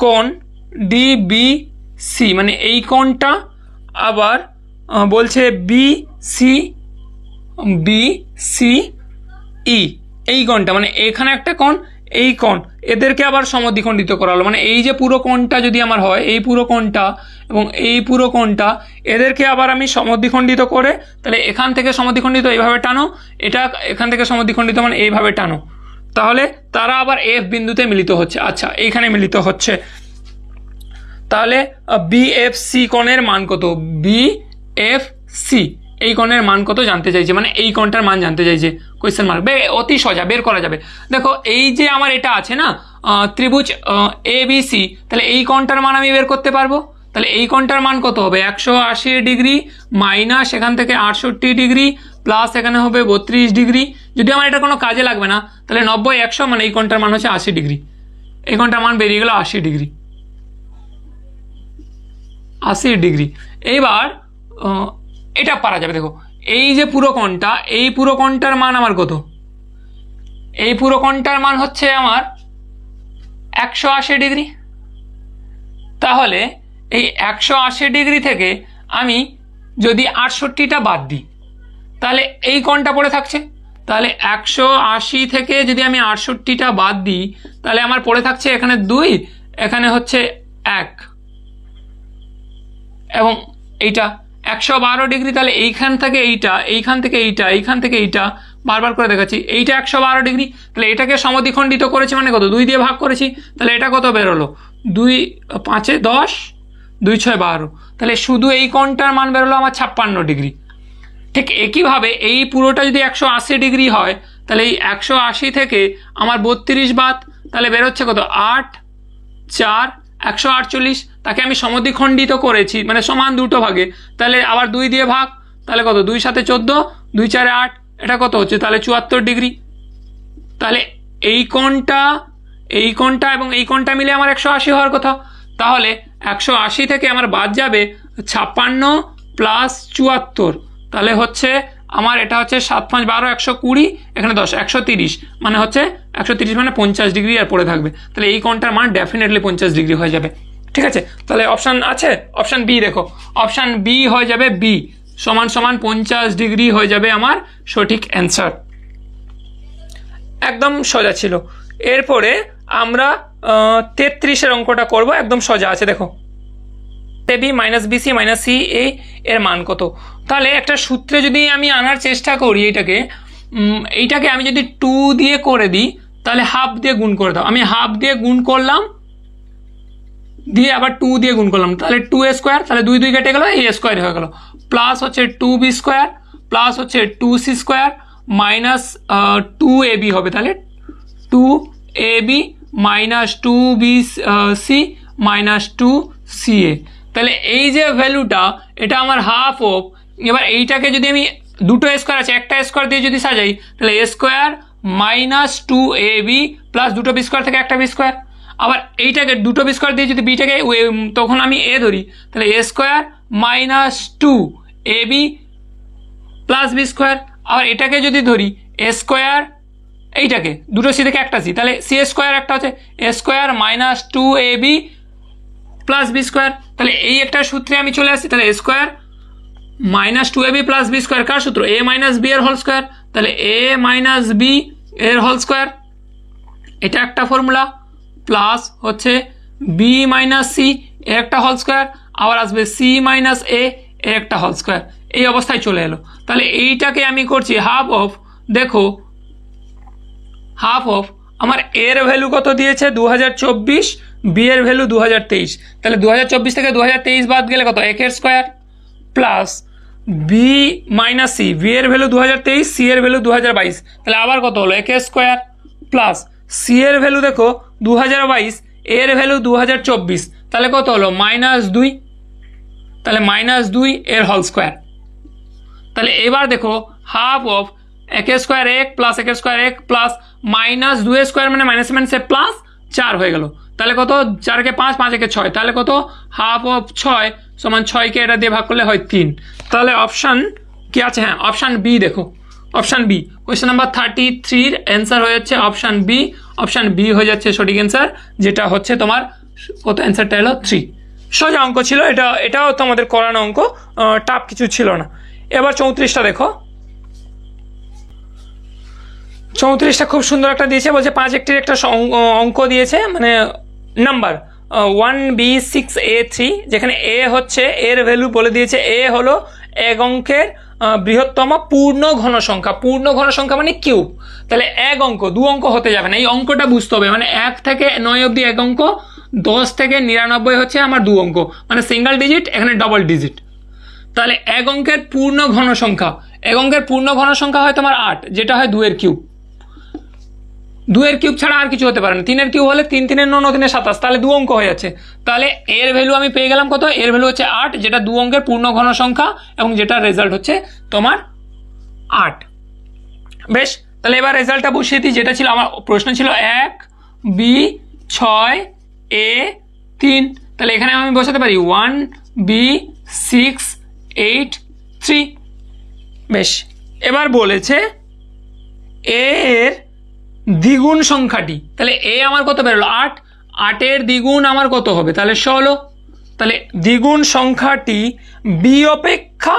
[SPEAKER 1] কোণ ডিবিসি, মানে এই কোণটা আবার বলছে বি সি ই, এই কোণটা মানে এখানে একটা কোণ, এই কোণ, এদেরকে আবার সমদ্বিখণ্ডিত করা হলো। মানে এই যে পুরো কোণটা যদি আমার হয়, এই পুরো কোণটা এবং এই পুরো কোণটা, এদেরকে আবার আমি সমদ্বিখণ্ডিত করে, তাহলে এখান থেকে সমদ্বিখণ্ডিত এইভাবে টানো, এটা এখান থেকে সমদ্বিখণ্ডিত মানে এইভাবে টানো, তাহলে তারা আবার এফ বিন্দুতে মিলিত হচ্ছে। আচ্ছা, এইখানে মিলিত হচ্ছে। তাহলে বিএফসি কোণের মান কত? বিএফসি এই কোণের মান কত জানতে চাইছে, মানে এই কোণটার মান জানতে চাইছে, কোয়েশ্চেন মার্ক। অতি সোজা, বের করা যাবে। দেখো এই যে আমার এটা আছে না ত্রিভুজ এবিসি, তাহলে এই কোণটার মান আমি বের করতে পারবো। তাহলে এই কোণটার মান কত হবে? 180 ডিগ্রি মাইনাস এখান থেকে 68 ডিগ্রি প্লাস এখানে হবে 32 ডিগ্রি। যদি আমার এটা কোনো কাজে লাগবে না, তাহলে 90 100 মানে এই কোণটার মান হচ্ছে 80 ডিগ্রি। এই কোণটার মান বেরিয়ে গেল 80 ডিগ্রি, 80 ডিগ্রি। এইবার এটা পারা যাবে। দেখো এই যে পুরো কোণটা, এই পুরো কোণটার মান আমার কত? এই পুরো কোণটার মান হচ্ছে আমার 180 ডিগ্রি। তাহলে এই 180 ডিগ্রি থেকে আমি যদি 68টা বাদ দিই, তাহলে এই কোণটা পড়ে থাকছে। তাহলে 180 থেকে যদি আমি 68টা বাদ দিই, তাহলে আমার পড়ে থাকছে এখানে 2, এখানে হচ্ছে 1 এবং এইটা 112 ডিগ্রি। তাহলে এইখান থেকে এইটা, এইখান থেকে এইটা, এইখান থেকে এইটা, বারবার করে দেখাচ্ছি, এইটা 112 ডিগ্রি। তাহলে এটাকে সমদ্বিখণ্ডিত করেছি মানে কত? 2 দিয়ে ভাগ করেছি। তাহলে এটা কত বেরোলো? 2 5 10, 2 6 12। তাহলে শুধু এই কোণটার মান বেরোলো আমার 56 ডিগ্রি। ঠিক একইভাবে এই পুরোটা যদি 180 ডিগ্রি হয়, তাহলে এই 180 থেকে আমার 32 বাদ, তাহলে বেরোচ্ছে কত? 8 4 148। তাকে আমি সমদ্বিখণ্ডিত করেছি মানে সমান দুটো ভাগে, তাহলে আবার 2 দিয়ে ভাগ, তাহলে কত? 2 7 14, 2 4 8, এটা কত হচ্ছে? তাহলে 74 ডিগ্রি। তাহলে এই কোণটা এবং এই কোণটা মিলে আমার 180 হওয়ার কথা। তাহলে 180 থেকে আমার বাদ যাবে 56 প্লাস 74, তাহলে হচ্ছে আমার এটা হচ্ছে 7 5 12 120, এখানে 10 130, মানে হচ্ছে 130 মানে 50 ডিগ্রি আর পড়ে থাকবে। তাহলে এই কোণটার মান ডেফিনেটলি 50 ডিগ্রি হয়ে যাবে। ঠিক আছে, তাহলে অপশান আছে, অপশান বি দেখো, অপশান বি হয়ে যাবে, বি সমান সমান 50 ডিগ্রি হয়ে যাবে আমার সঠিক অ্যান্সার। একদম সোজা ছিল। এরপরে আমরা 33-এর অঙ্কটা করব, একদম সোজা আছে। দেখো AB minus BC minus C A এর মান কত? তাহলে একটা সূত্রে যদি আমি আনার চেষ্টা করি, এইটাকে আমি যদি 2 দিয়ে করে দিই, তাহলে হাফ দিয়ে গুণ করে দাও। আমি হাফ দিয়ে গুণ করলাম, দিয়ে আবার 2 দিয়ে গুণ করলাম, তাহলে 2a স্কোয়ার, তাহলে 2 2 কেটে গেল, a স্কোয়ার হয়ে গেল, প্লাস হচ্ছে 2b স্কোয়ার, প্লাস হচ্ছে 2c স্কোয়ার, মাইনাস 2ab হবে, তাহলে 2ab minus 2bc minus 2ca। তাহলে এই যে ভ্যালুটা, এটা আমার হাফ অফ, এবার এইটাকে যদি আমি দুটো স্কোয়ার আছে, একটা স্কোয়ার দিয়ে যদি সাজাই, তাহলে a square minus 2ab plus দুটো বি স্কোয়ার থেকে একটা বি স্কোয়ার। আবার এইটাকে দুটো বি স্কোয়ার দিয়ে যদি বিটাকে তখন আমি এ ধরি, তাহলে a square minus 2ab plus B square. আবার এটাকে যদি ধরি a স্কোয়ার, এইটাকে দুটো সি থেকে একটা সি, তাহলে সি স্কোয়ার একটা হচ্ছে a square minus 2ab plus B square. তাহলে এই একটা সূত্রে আমি চলে আসছি, তাহলে a square minus 2ab plus B square কার সূত্র? a মাইনাস বি এর হোল স্কোয়ার, তাহলে a মাইনাস বি এর হোল স্কোয়ার, এটা একটা ফর্মুলা, প্লাস হচ্ছে বি মাইনাস সি এর একটা হোল স্কোয়ার, আবার আসবে সি মাইনাস এ এর একটা হোল স্কোয়ার। এই অবস্থায় চলে এলো। তাহলে এইটাকে আমি করছি হাফ অফ, দেখো হাফ অফ আমার এর ভ্যালু কত দিয়েছে? 2024, বি এর ভ্যালু 2023। তাহলে 2024 থেকে 2023 বাদ গেলে কত? 1 এর square, plus b minus c, b এর ভ্যালু 2023, সি এর ভ্যালু 2022, তাহলে আবার কত হলো? 1 এর স্কোয়ার, প্লাস সি এর ভ্যালু দেখো 2022, এর ভ্যালু 2024, তাহলে কত হলো? -2, তাহলে -2 এর হোল স্কোয়ার। তাহলে এবার দেখো half of 1 square 1 plus 1 square 1 plus -2 square মানে মাইনাস মাইনাসে প্লাস 4 হয়ে গেল। তাহলে কত? 4 কে 5, 5 কে 6, তাহলে কত? হাফ অফ 6 সমান 6কে এটা দিয়ে ভাগ করলে হয় 3। তাহলে অপশান কি আছে? হ্যাঁ, অপশান বি দেখো, অপশান বি, কোয়েশ্চেন নাম্বার 33-র অ্যান্সার হয়ে যাচ্ছে অপশান বি। অপশান বি হয়ে যাচ্ছে সঠিক অ্যান্সার, যেটা হচ্ছে তোমার কত? অ্যান্সারটা হলো 3। সোজা অঙ্ক ছিল, এটাও তো আমাদের করানো অঙ্ক, টাফ কিছু ছিল না। এবার 34টা দেখো, 34টা খুব সুন্দর একটা দিয়েছে, বলছে 5 একটির একটা অঙ্ক দিয়েছে, মানে নাম্বার 1b6a3, যেখানে এ হচ্ছে এর ভ্যালু বলে দিয়েছে, এ হলো এক অঙ্কের বৃহত্তম পূর্ণ ঘন সংখ্যা। পূর্ণ ঘন সংখ্যা মানে কিউব, তাহলে এক অঙ্ক, দু অঙ্ক হতে যাবে না, এই অঙ্কটা বুঝতে হবে। মানে 1 থেকে 9 অবধি এক অঙ্ক, 10 থেকে 99 হচ্ছে আমার দু অঙ্ক, মানে সিঙ্গেল ডিজিট, এখানে ডবল ডিজিট। তাহলে এক অঙ্কের পূর্ণ ঘন সংখ্যা, এক অঙ্কের পূর্ণ ঘন সংখ্যা হয় তোমার 8, যেটা হয় 2 এর কিউব। 2 এর কিউব ছাড়া আর কিছু হতে পারে না। 3 এর কিউব হলে 3 3 9 9 27, তাহলে দু অঙ্ক হয়ে যাচ্ছে। তাহলে এর ভ্যালু আমি পেয়ে গেলাম কত, এর ভ্যালু হচ্ছে 8, যেটা দু অঙ্কের পূর্ণ ঘন সংখ্যা, এবং যেটা রেজাল্ট হচ্ছে তোমার 8। বেশ, তাহলে এবার রেজাল্টটা বসিয়ে দিই। যেটা ছিল আমার প্রশ্ন ছিল 1b6a3, তাহলে এখানে আমি বসাতে পারি 1b683। বেশ, এবার বলেছে এর দ্বিগুণ সংখ্যাটি, তাহলে এ আমার কত বেরোলো 8, 8 এর দ্বিগুণ আমার কত হবে, তাহলে 16। তাহলে দ্বিগুণ সংখ্যাটি বি অপেক্ষা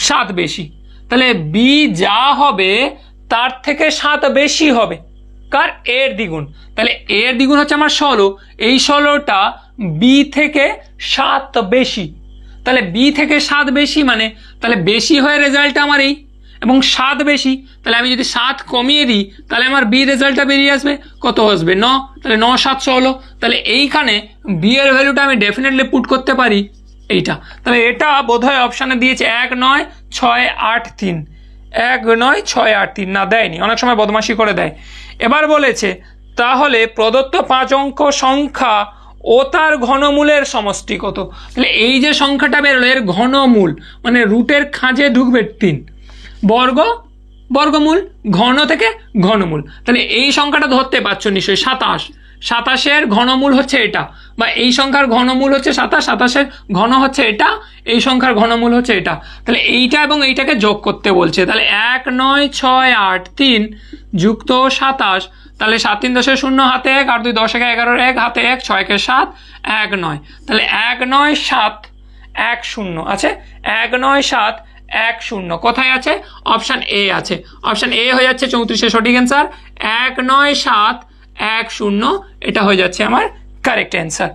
[SPEAKER 1] 7 বেশি, তাহলে বি যা হবে তার থেকে 7 বেশি হবে, কার, এর দ্বিগুণ। তাহলে এর দ্বিগুণ হচ্ছে আমার 16, এই 16টা বি থেকে 7 বেশি, তাহলে বি থেকে 7 বেশি মানে তাহলে বেশি হয়ে রেজাল্টটা আমার এই, এবং 7 বেশি, তাহলে আমি যদি 7 কমিয়ে দিই তাহলে আমার বি রেজাল্টটা বেরিয়ে আসবে, কত আসবে 9, তাহলে 9 7 16। তাহলে এইখানে বি এর ভ্যালুটা আমি ডেফিনেটলি পুট করতে পারি এইটা। তাহলে এটা বোধহয় অপশানে দিয়েছে 1 9 6 8 3, 1 9 6 8 3, না দেয়নি, অনেক সময় বদমাশি করে দেয়। এবার বলেছে তাহলে প্রদত্ত 5 অঙ্ক সংখ্যা ও তার ঘনমূলের সমষ্টি কত। তাহলে এই যে সংখ্যাটা বেরোলো এর ঘনমূল, মানে রুটের খাঁজে ঢুকবে 3, বর্গমূল, ঘন থেকে ঘনমূল। তাহলে এই সংখ্যাটা ধরতে পারছো নিশ্চয়ই 27, 27-এর ঘনমূল হচ্ছে এটা, বা এই সংখ্যার ঘনমূল হচ্ছে 27, 27-এর ঘন হচ্ছে এটা, এই সংখ্যার ঘনমূল হচ্ছে এটা। তাহলে এইটা এবং এইটাকে যোগ করতে বলছে, তাহলে 1 9 6 8 3 যুক্ত 27, তাহলে 7 3 10 0 হাতে 1, আর 2 10 11 1 হাতে 1, 6 1 7 1 9, তাহলে 1 9 7 1 0 আছে, 1 9 7 1 0 কোথায় আছে, অপশন এ আছে, অপশন এ হয়ে যাচ্ছে 34-এর সঠিক অ্যান্সার। 1 9 7 1 0 এটা হয়ে যাচ্ছে আমার কারেক্ট অ্যান্সার।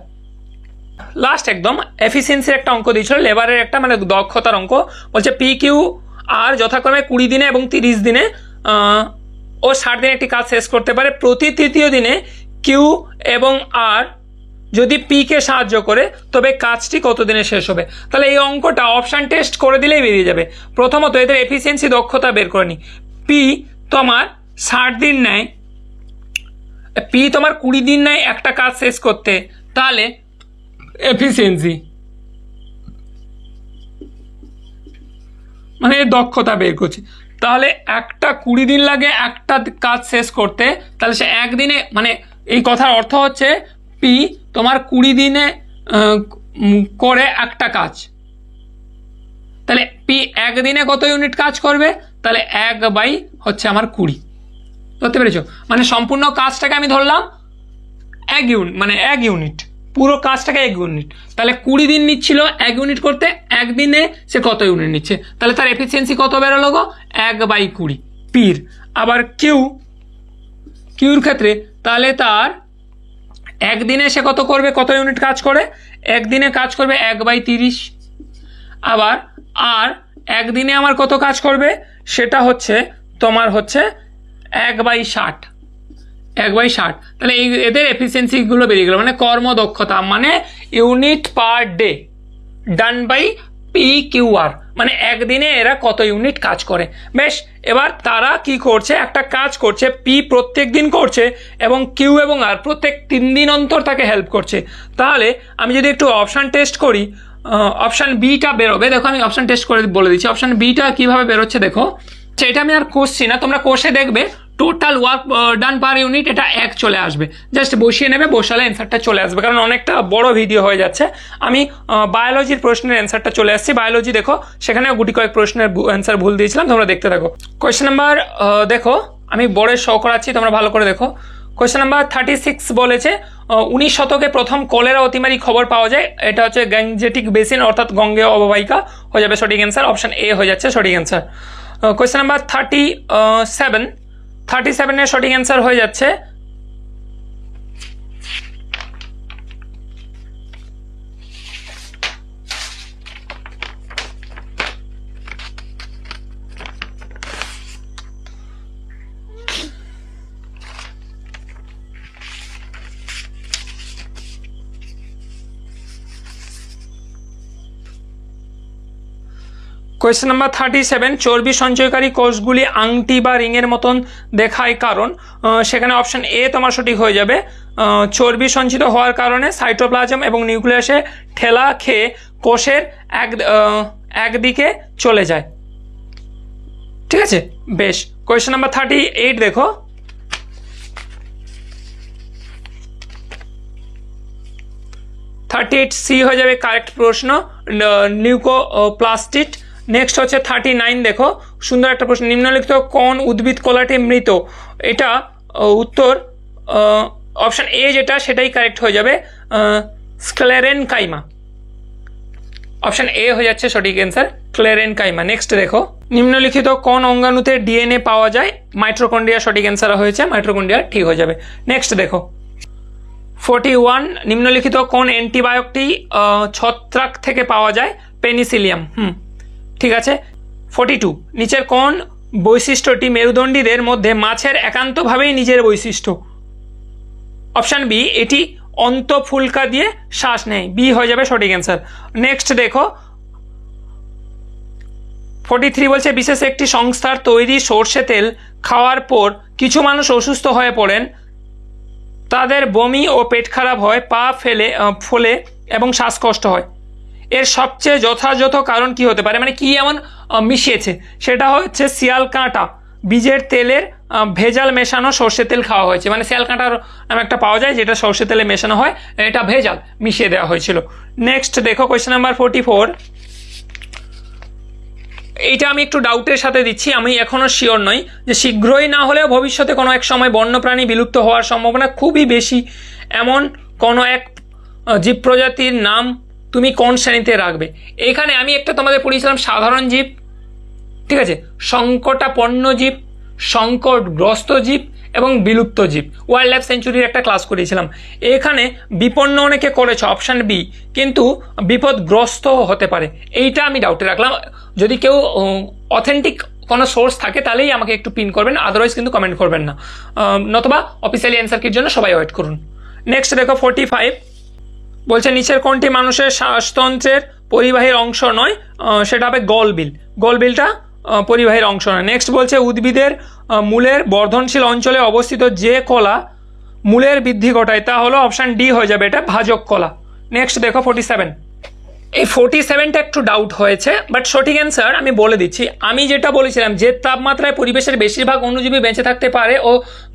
[SPEAKER 1] লাস্ট একদম এফিসিয়েন্সির একটা অঙ্ক দিয়েছিল, লেবারের একটা, মানে দক্ষতার অঙ্ক। বলছে পি কিউ আর যথাক্রমে 20 দিনে এবং 30 দিনে ও 60 দিনে একটি কাজ শেষ করতে পারে। প্রতি তৃতীয় দিনে কিউ এবং আর যদি পি কে সাহায্য করে তবে কাজটি কত দিনে শেষ হবে। তাহলে এই অঙ্কটা অপশান টেস্ট করে দিলেই বেরিয়ে যাবে। প্রথমত এদের এফিসিয়েন্সি দক্ষতা বের করে নি। পি তোমার 60 দিন নেয়, পি তোমার 20 দিন নেয় একটা কাজ শেষ করতে, তাহলে এফিসিয়েন্সি মানে এর দক্ষতা বের করছে। তাহলে একটা 20 দিন লাগে একটা কাজ শেষ করতে, তাহলে সে একদিনে, মানে এই কথার অর্থ হচ্ছে পি তোমার 20 দিনে করে একটা কাজ, তাহলে পি একদিনে কত ইউনিট কাজ করবে, তাহলে 1/, হচ্ছে আমার 20। ধরতে পেরেছো, মানে সম্পূর্ণ কাজটাকে আমি ধরলাম 1 ইউনিট, মানে 1 ইউনিট, পুরো কাজটাকে 1 ইউনিট। তাহলে 20 দিন নিচ্ছিল 1 ইউনিট করতে, একদিনে সে কত ইউনিট নিচ্ছে, তাহলে তার এফিসিয়েন্সি কত বেরোলো গো, 1/20 পির। আবার কিউর ক্ষেত্রে তাহলে তার একদিনে সে কত করবে, কত ইউনিট কাজ করে, একদিনে কাজ করবে 1/30। আবার আর একদিনে আমার কত কাজ করবে, সেটা হচ্ছে তোমার হচ্ছে 1/60, 1/60। তাহলে এই এদের এফিসিয়েন্সিগুলো বেরিয়ে গেল, মানে কর্মদক্ষতা, মানে unit per day done by P Q R, মানে একদিনে এরা কত ইউনিট কাজ করে। বেশ, এবার তারা কি করছে, একটা কাজ করছে, পি প্রত্যেক দিন করছে এবং কিউ এবং আর প্রত্যেক 3 দিন অন্তর তাকে হেল্প করছে। তাহলে আমি যদি একটু অপশান টেস্ট করি, অপশান বিটা বেরোবে। দেখো আমি অপশান টেস্ট করে বলে দিচ্ছি অপশান বিটা কিভাবে বেরোচ্ছে। দেখো এটা আমি আর কষছি না, তোমরা কষে দেখবে total work done per unit এটা 1 চলে আসবে। জাস্ট বসিয়ে নেবে, বসালে অ্যান্সারটা চলে আসবে, কারণ অনেকটা বড় ভিডিও হয়ে যাচ্ছে। আমি বায়োলজির প্রশ্নের অ্যান্সারটা চলে আসছি। বায়োলজি দেখো, সেখানেও গুটি কয়েক প্রশ্নের অ্যান্সার ভুল দিয়েছিলাম, তোমরা দেখতে থাকো। কোয়েশ্চেন নাম্বার দেখো, আমি বোর্ডে শো করাচ্ছি, তোমরা ভালো করে দেখো। কোয়েশ্চেন নাম্বার 36 বলেছে 19 শতকে প্রথম কলেরা অতিমারি খবর পাওয়া যায়, এটা হচ্ছে গ্যাংজেটিক বেসিন অর্থাৎ গঙ্গেয় অববাহিকা হয়ে যাবে সঠিক অ্যান্সার, অপশন এ হয়ে যাচ্ছে সঠিক অ্যান্সার। কোয়েশ্চেন নাম্বার 37 এর সঠিক অ্যান্সার হয়ে যাচ্ছে কোয়েশ্চেন নাম্বার 37 চর্বি সঞ্চয়কারী কোষগুলি আংটি বা রিংয়ের মতন দেখায় কারণ, সেখানে অপশন এ তোমার সঠিক হয়ে যাবে। চর্বি সঞ্চিত হওয়ার কারণে সাইটোপ্লাজম এবং নিউক্লিয়াসে ঠেলা খেয়ে কোষের একদিকে চলে যায়। ঠিক আছে, বেশ। কোয়েশ্চেন নাম্বার 38 দেখো, সি হয়ে যাবে কারেক্ট প্রশ্ন, লিউকোপ্লাস্টিড। নেক্সট হচ্ছে 39 দেখো, সুন্দর একটা প্রশ্ন, নিম্নলিখিত কোন উদ্ভিদ কলাটি মৃত? এটা উত্তর অপশন এ যেটা সেটাই কারেক্ট হয়ে যাবে, স্ক্লেরেনকাইমা, অপশন এ হয়ে যাচ্ছে সঠিক অ্যান্সার, স্ক্লেরেনকাইমা। নেক্সট দেখো, নিম্নলিখিত কোন অঙ্গাণুতে ডিএনএ পাওয়া যায়? মাইটোকন্ড্রিয়া সঠিক অ্যান্সার হয়েছে, মাইটোকন্ড্রিয়া ঠিক হয়ে যাবে। নেক্সট দেখো 41 নিম্নলিখিত কোন অ্যান্টিবায়োটিক ছত্রাক থেকে পাওয়া যায়? পেনিসিলিয়াম, ঠিক আছে। 42 নিচের কোন বৈশিষ্ট্যটি মেরুদণ্ডীদের মধ্যে মাছের একান্তভাবেই নিজের বৈশিষ্ট্য? অপশন বি, এটি অন্তঃফুলকা দিয়ে শ্বাস নেয়, বি হয়ে যাবে সঠিক অ্যান্সার। নেক্সট দেখো 43 বলছে বিশেষ একটি সংস্থার তৈরি সর্ষে তেল খাওয়ার পর কিছু মানুষ অসুস্থ হয়ে পড়েন, তাদের বমি ও পেট খারাপ হয়, পা ফোলে এবং শ্বাসকষ্ট হয়। এর সবচেয়ে যথাযথ কারণ কি হতে পারে? মানে কি এমন মিশিয়েছে? সেটা হচ্ছে শিয়াল কাঁটা বীজের তেলের ভেজাল মেশানো সর্ষে তেল খাওয়া হয়েছে, মানে শিয়াল কাঁটার নাম একটা পাওয়া যায় যেটা সর্ষে তেলে মেশানো হয়, এটা ভেজাল মিশিয়ে দেওয়া হয়েছিল। নেক্সট দেখো কোয়েশ্চেন নাম্বার 44, এইটা আমি একটু ডাউটের সাথে দিচ্ছি, আমি এখনো শিওর নই যে শীঘ্রই না হলেও ভবিষ্যতে কোনো এক সময় বন্যপ্রাণী বিলুপ্ত হওয়ার সম্ভাবনা খুবই বেশি, এমন কোনো এক জীব প্রজাতির নাম তুমি কোন শ্রেণীতে রাখবে? এখানে আমি একটা তোমাদের পড়িয়েছিলাম সাধারণ জীব, ঠিক আছে, সংকটাপন্ন জীব, সংকটগ্রস্ত জীব এবং বিলুপ্ত জীব, ওয়াইল্ড লাইফ সেঞ্চুরির একটা ক্লাস করিয়েছিলাম। এখানে বিপন্ন অনেকে করেছে অপশন বি, কিন্তু বিপদগ্রস্ত হতে পারে, এইটা আমি ডাউটে রাখলাম। যদি কেউ অথেন্টিক কোনো সোর্স থাকে তাহলেই আমাকে একটু পিন করবেন, আদারওয়াইজ কিন্তু কমেন্ট করবেন না, নতবা অফিসিয়ালি অ্যান্সার কির জন্য সবাই ওয়েট করুন। নেক্সট দেখো 45 বলছে নিচের কোনটি মানুষের শ্বাসতন্ত্রের পরিবাহীর অংশ নয়? সেটা হবে গলবিল, গলবিলটা পরিবাহীর অংশ নয়। নেক্সট বলছে উদ্ভিদের মূলের বর্ধনশীল অঞ্চলে অবস্থিত যে কলা মূলের বৃদ্ধি ঘটায় তা হলো অপশন ডি হয়ে যাবে, এটা ভাজক কলা। নেক্সট দেখো 47, এই 47টা একটু ডাউট হয়েছে, বাট সঠিক অ্যান্সার আমি বলে দিচ্ছি। আমি যেটা বলেছিলাম যে তাপমাত্রায় পরিবেশের বেশিরভাগ অণুজীবী বেঁচে থাকতে পারে ও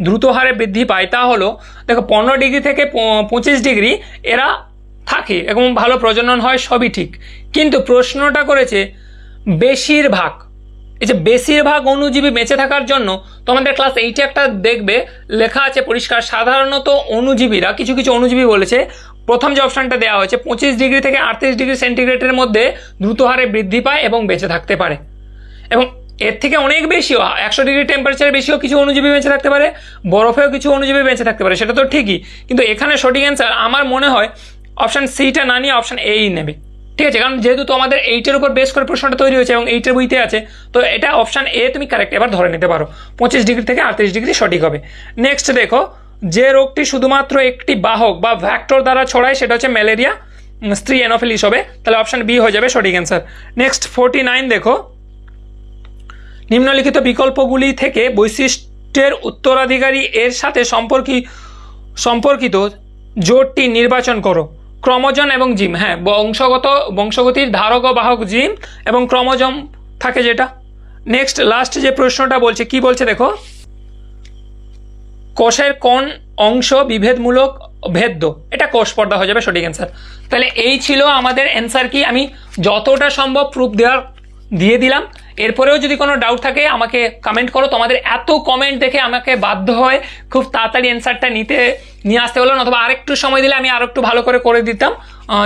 [SPEAKER 1] দ্রুত হারে বৃদ্ধি পায়, তা হলো দেখো 15 ডিগ্রি থেকে 25 ডিগ্রি এরা থাকে এবং ভালো প্রজনন হয়, সবই ঠিক, কিন্তু প্রশ্নটা করেছে বেশিরভাগ, এই যে বেশিরভাগ অণুজীবী বেঁচে থাকার জন্য তোমাদের ক্লাস 8 একটা দেখবে লেখা আছে পরিষ্কার, সাধারণত অণুজীবীরা, কিছু কিছু অণুজীবী বলেছে প্রথম যে অপশনটা দেওয়া হয়েছে 25 ডিগ্রি থেকে 38 ডিগ্রি সেন্টিগ্রেডের মধ্যে দ্রুত হারে বৃদ্ধি পায় এবং বেঁচে থাকতে পারে, এবং এর থেকে অনেক বেশিও 100 ডিগ্রি টেম্পারেচার বেশিও কিছু অণুজীবী বেঁচে থাকতে পারে, বরফেও কিছু অণুজীবী বেঁচে থাকতে পারে, সেটা তো ঠিকই, কিন্তু এখানে সঠিক অ্যান্সার আমার মনে হয় অপশন সিটা না নিয়ে অপশন এই নেবে, ঠিক আছে, কারণ যেহেতু তোমাদের 8-এর উপর বেস করে প্রশ্নটা তৈরি হয়েছে এবং 8-এর বইতে আছে, তো এটা অপশন এ তুমি কারেক্ট এবার ধরে নিতে পারো, 25 ডিগ্রি থেকে 38 ডিগ্রি সঠিক হবে। নেক্সট দেখো যে রোগটি শুধুমাত্র একটি বাহক বা ভ্যাক্টর দ্বারা ছড়ায় সেটা হচ্ছে ম্যালেরিয়া, স্ত্রী অ্যানোফিলিস হবে, তাহলে অপশন বি হয়ে যাবে সঠিক অ্যান্সার। নেক্সট 49 দেখো নিম্নলিখিত বিকল্পগুলি থেকে বৈশিষ্ট্যের উত্তরাধিকারী এর সাথে সম্পর্কিত জোটটি নির্বাচন করো। ক্রোমোজোম এবং জিম, হ্যাঁ, বংশগতির ধারক ও বাহক জিম এবং ক্রোমোজোম থাকে যেটা। নেক্সট লাস্ট যে প্রশ্নটা বলছে কি বলছে দেখো, কোষের কোন অংশ বিভেদমূলক ভেদ্য? এটা কোষ পর্দা হয়ে যাবে সঠিক অ্যান্সার। তাহলে এই ছিল আমাদের অ্যান্সার কি, আমি যতটা সম্ভব প্রুফ দেওয়ার দিয়ে দিলাম। এরপরেও যদি কোনো ডাউট থাকে আমাকে কমেন্ট করো। তোমাদের এত কমেন্ট দেখে আমাকে বাধ্য হয়ে খুব তাড়াতাড়ি অ্যান্সারটা নিয়ে আসতে হলো, অথবা আরেকটু সময় দিলে আমি আরো একটু ভালো করে দিতাম।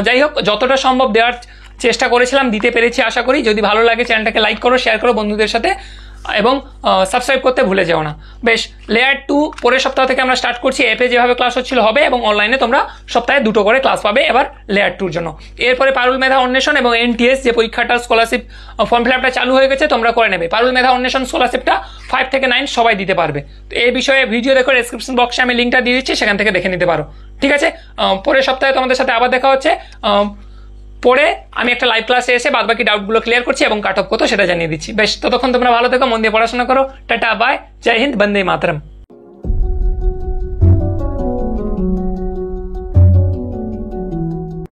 [SPEAKER 1] যাই হোক, যতটা সম্ভব দেওয়ার চেষ্টা করেছিলাম, দিতে পেরেছি আশা করি। যদি ভালো লাগে চ্যানেলটাকে লাইক করো, শেয়ার করো বন্ধুদের সাথে, এবং সাবস্ক্রাইব করতে ভুলে যেও না। বেশ, লেয়ার 2 পরের সপ্তাহ থেকে আমরা স্টার্ট করছি। অ্যাপে যেভাবে ক্লাস হচ্ছিল হবে, এবং অনলাইনে তোমরা সপ্তাহে 2টো করে ক্লাস পাবে এবার লেয়ার 2-র জন্য। এরপরে পারুল মেধা অন্বেষণ এবং এনটিএস যে পরীক্ষাটা স্কলারশিপ ফর্ম ফিল আপটা চালু হয়ে গেছে, তোমরা করে নেবে। পারুল মেধা অন্বেষণ স্কলারশিপটা 5 থেকে 9 সবাই দিতে পারবে। তো এই বিষয়ে ভিডিও দেখো, ডেসক্রিপশন বক্সে আমি লিঙ্কটা দিয়ে দিচ্ছি, সেখান থেকে দেখে নিতে পারো। ঠিক আছে, পরের সপ্তাহে তোমাদের সাথে আবার দেখা হচ্ছে। পরে আমি একটা লাইভ ক্লাসে এসে বাদবাকি ডাউটগুলো ক্লিয়ার করছি এবং কাট অফ কত সেটা জানিয়ে দিচ্ছি। বেশ, ততক্ষণ তোমরা ভালো থেকো, মন দিয়ে পড়াশোনা করো। টাটা, বাই, জয় হিন্দ, বন্দে মাতরম।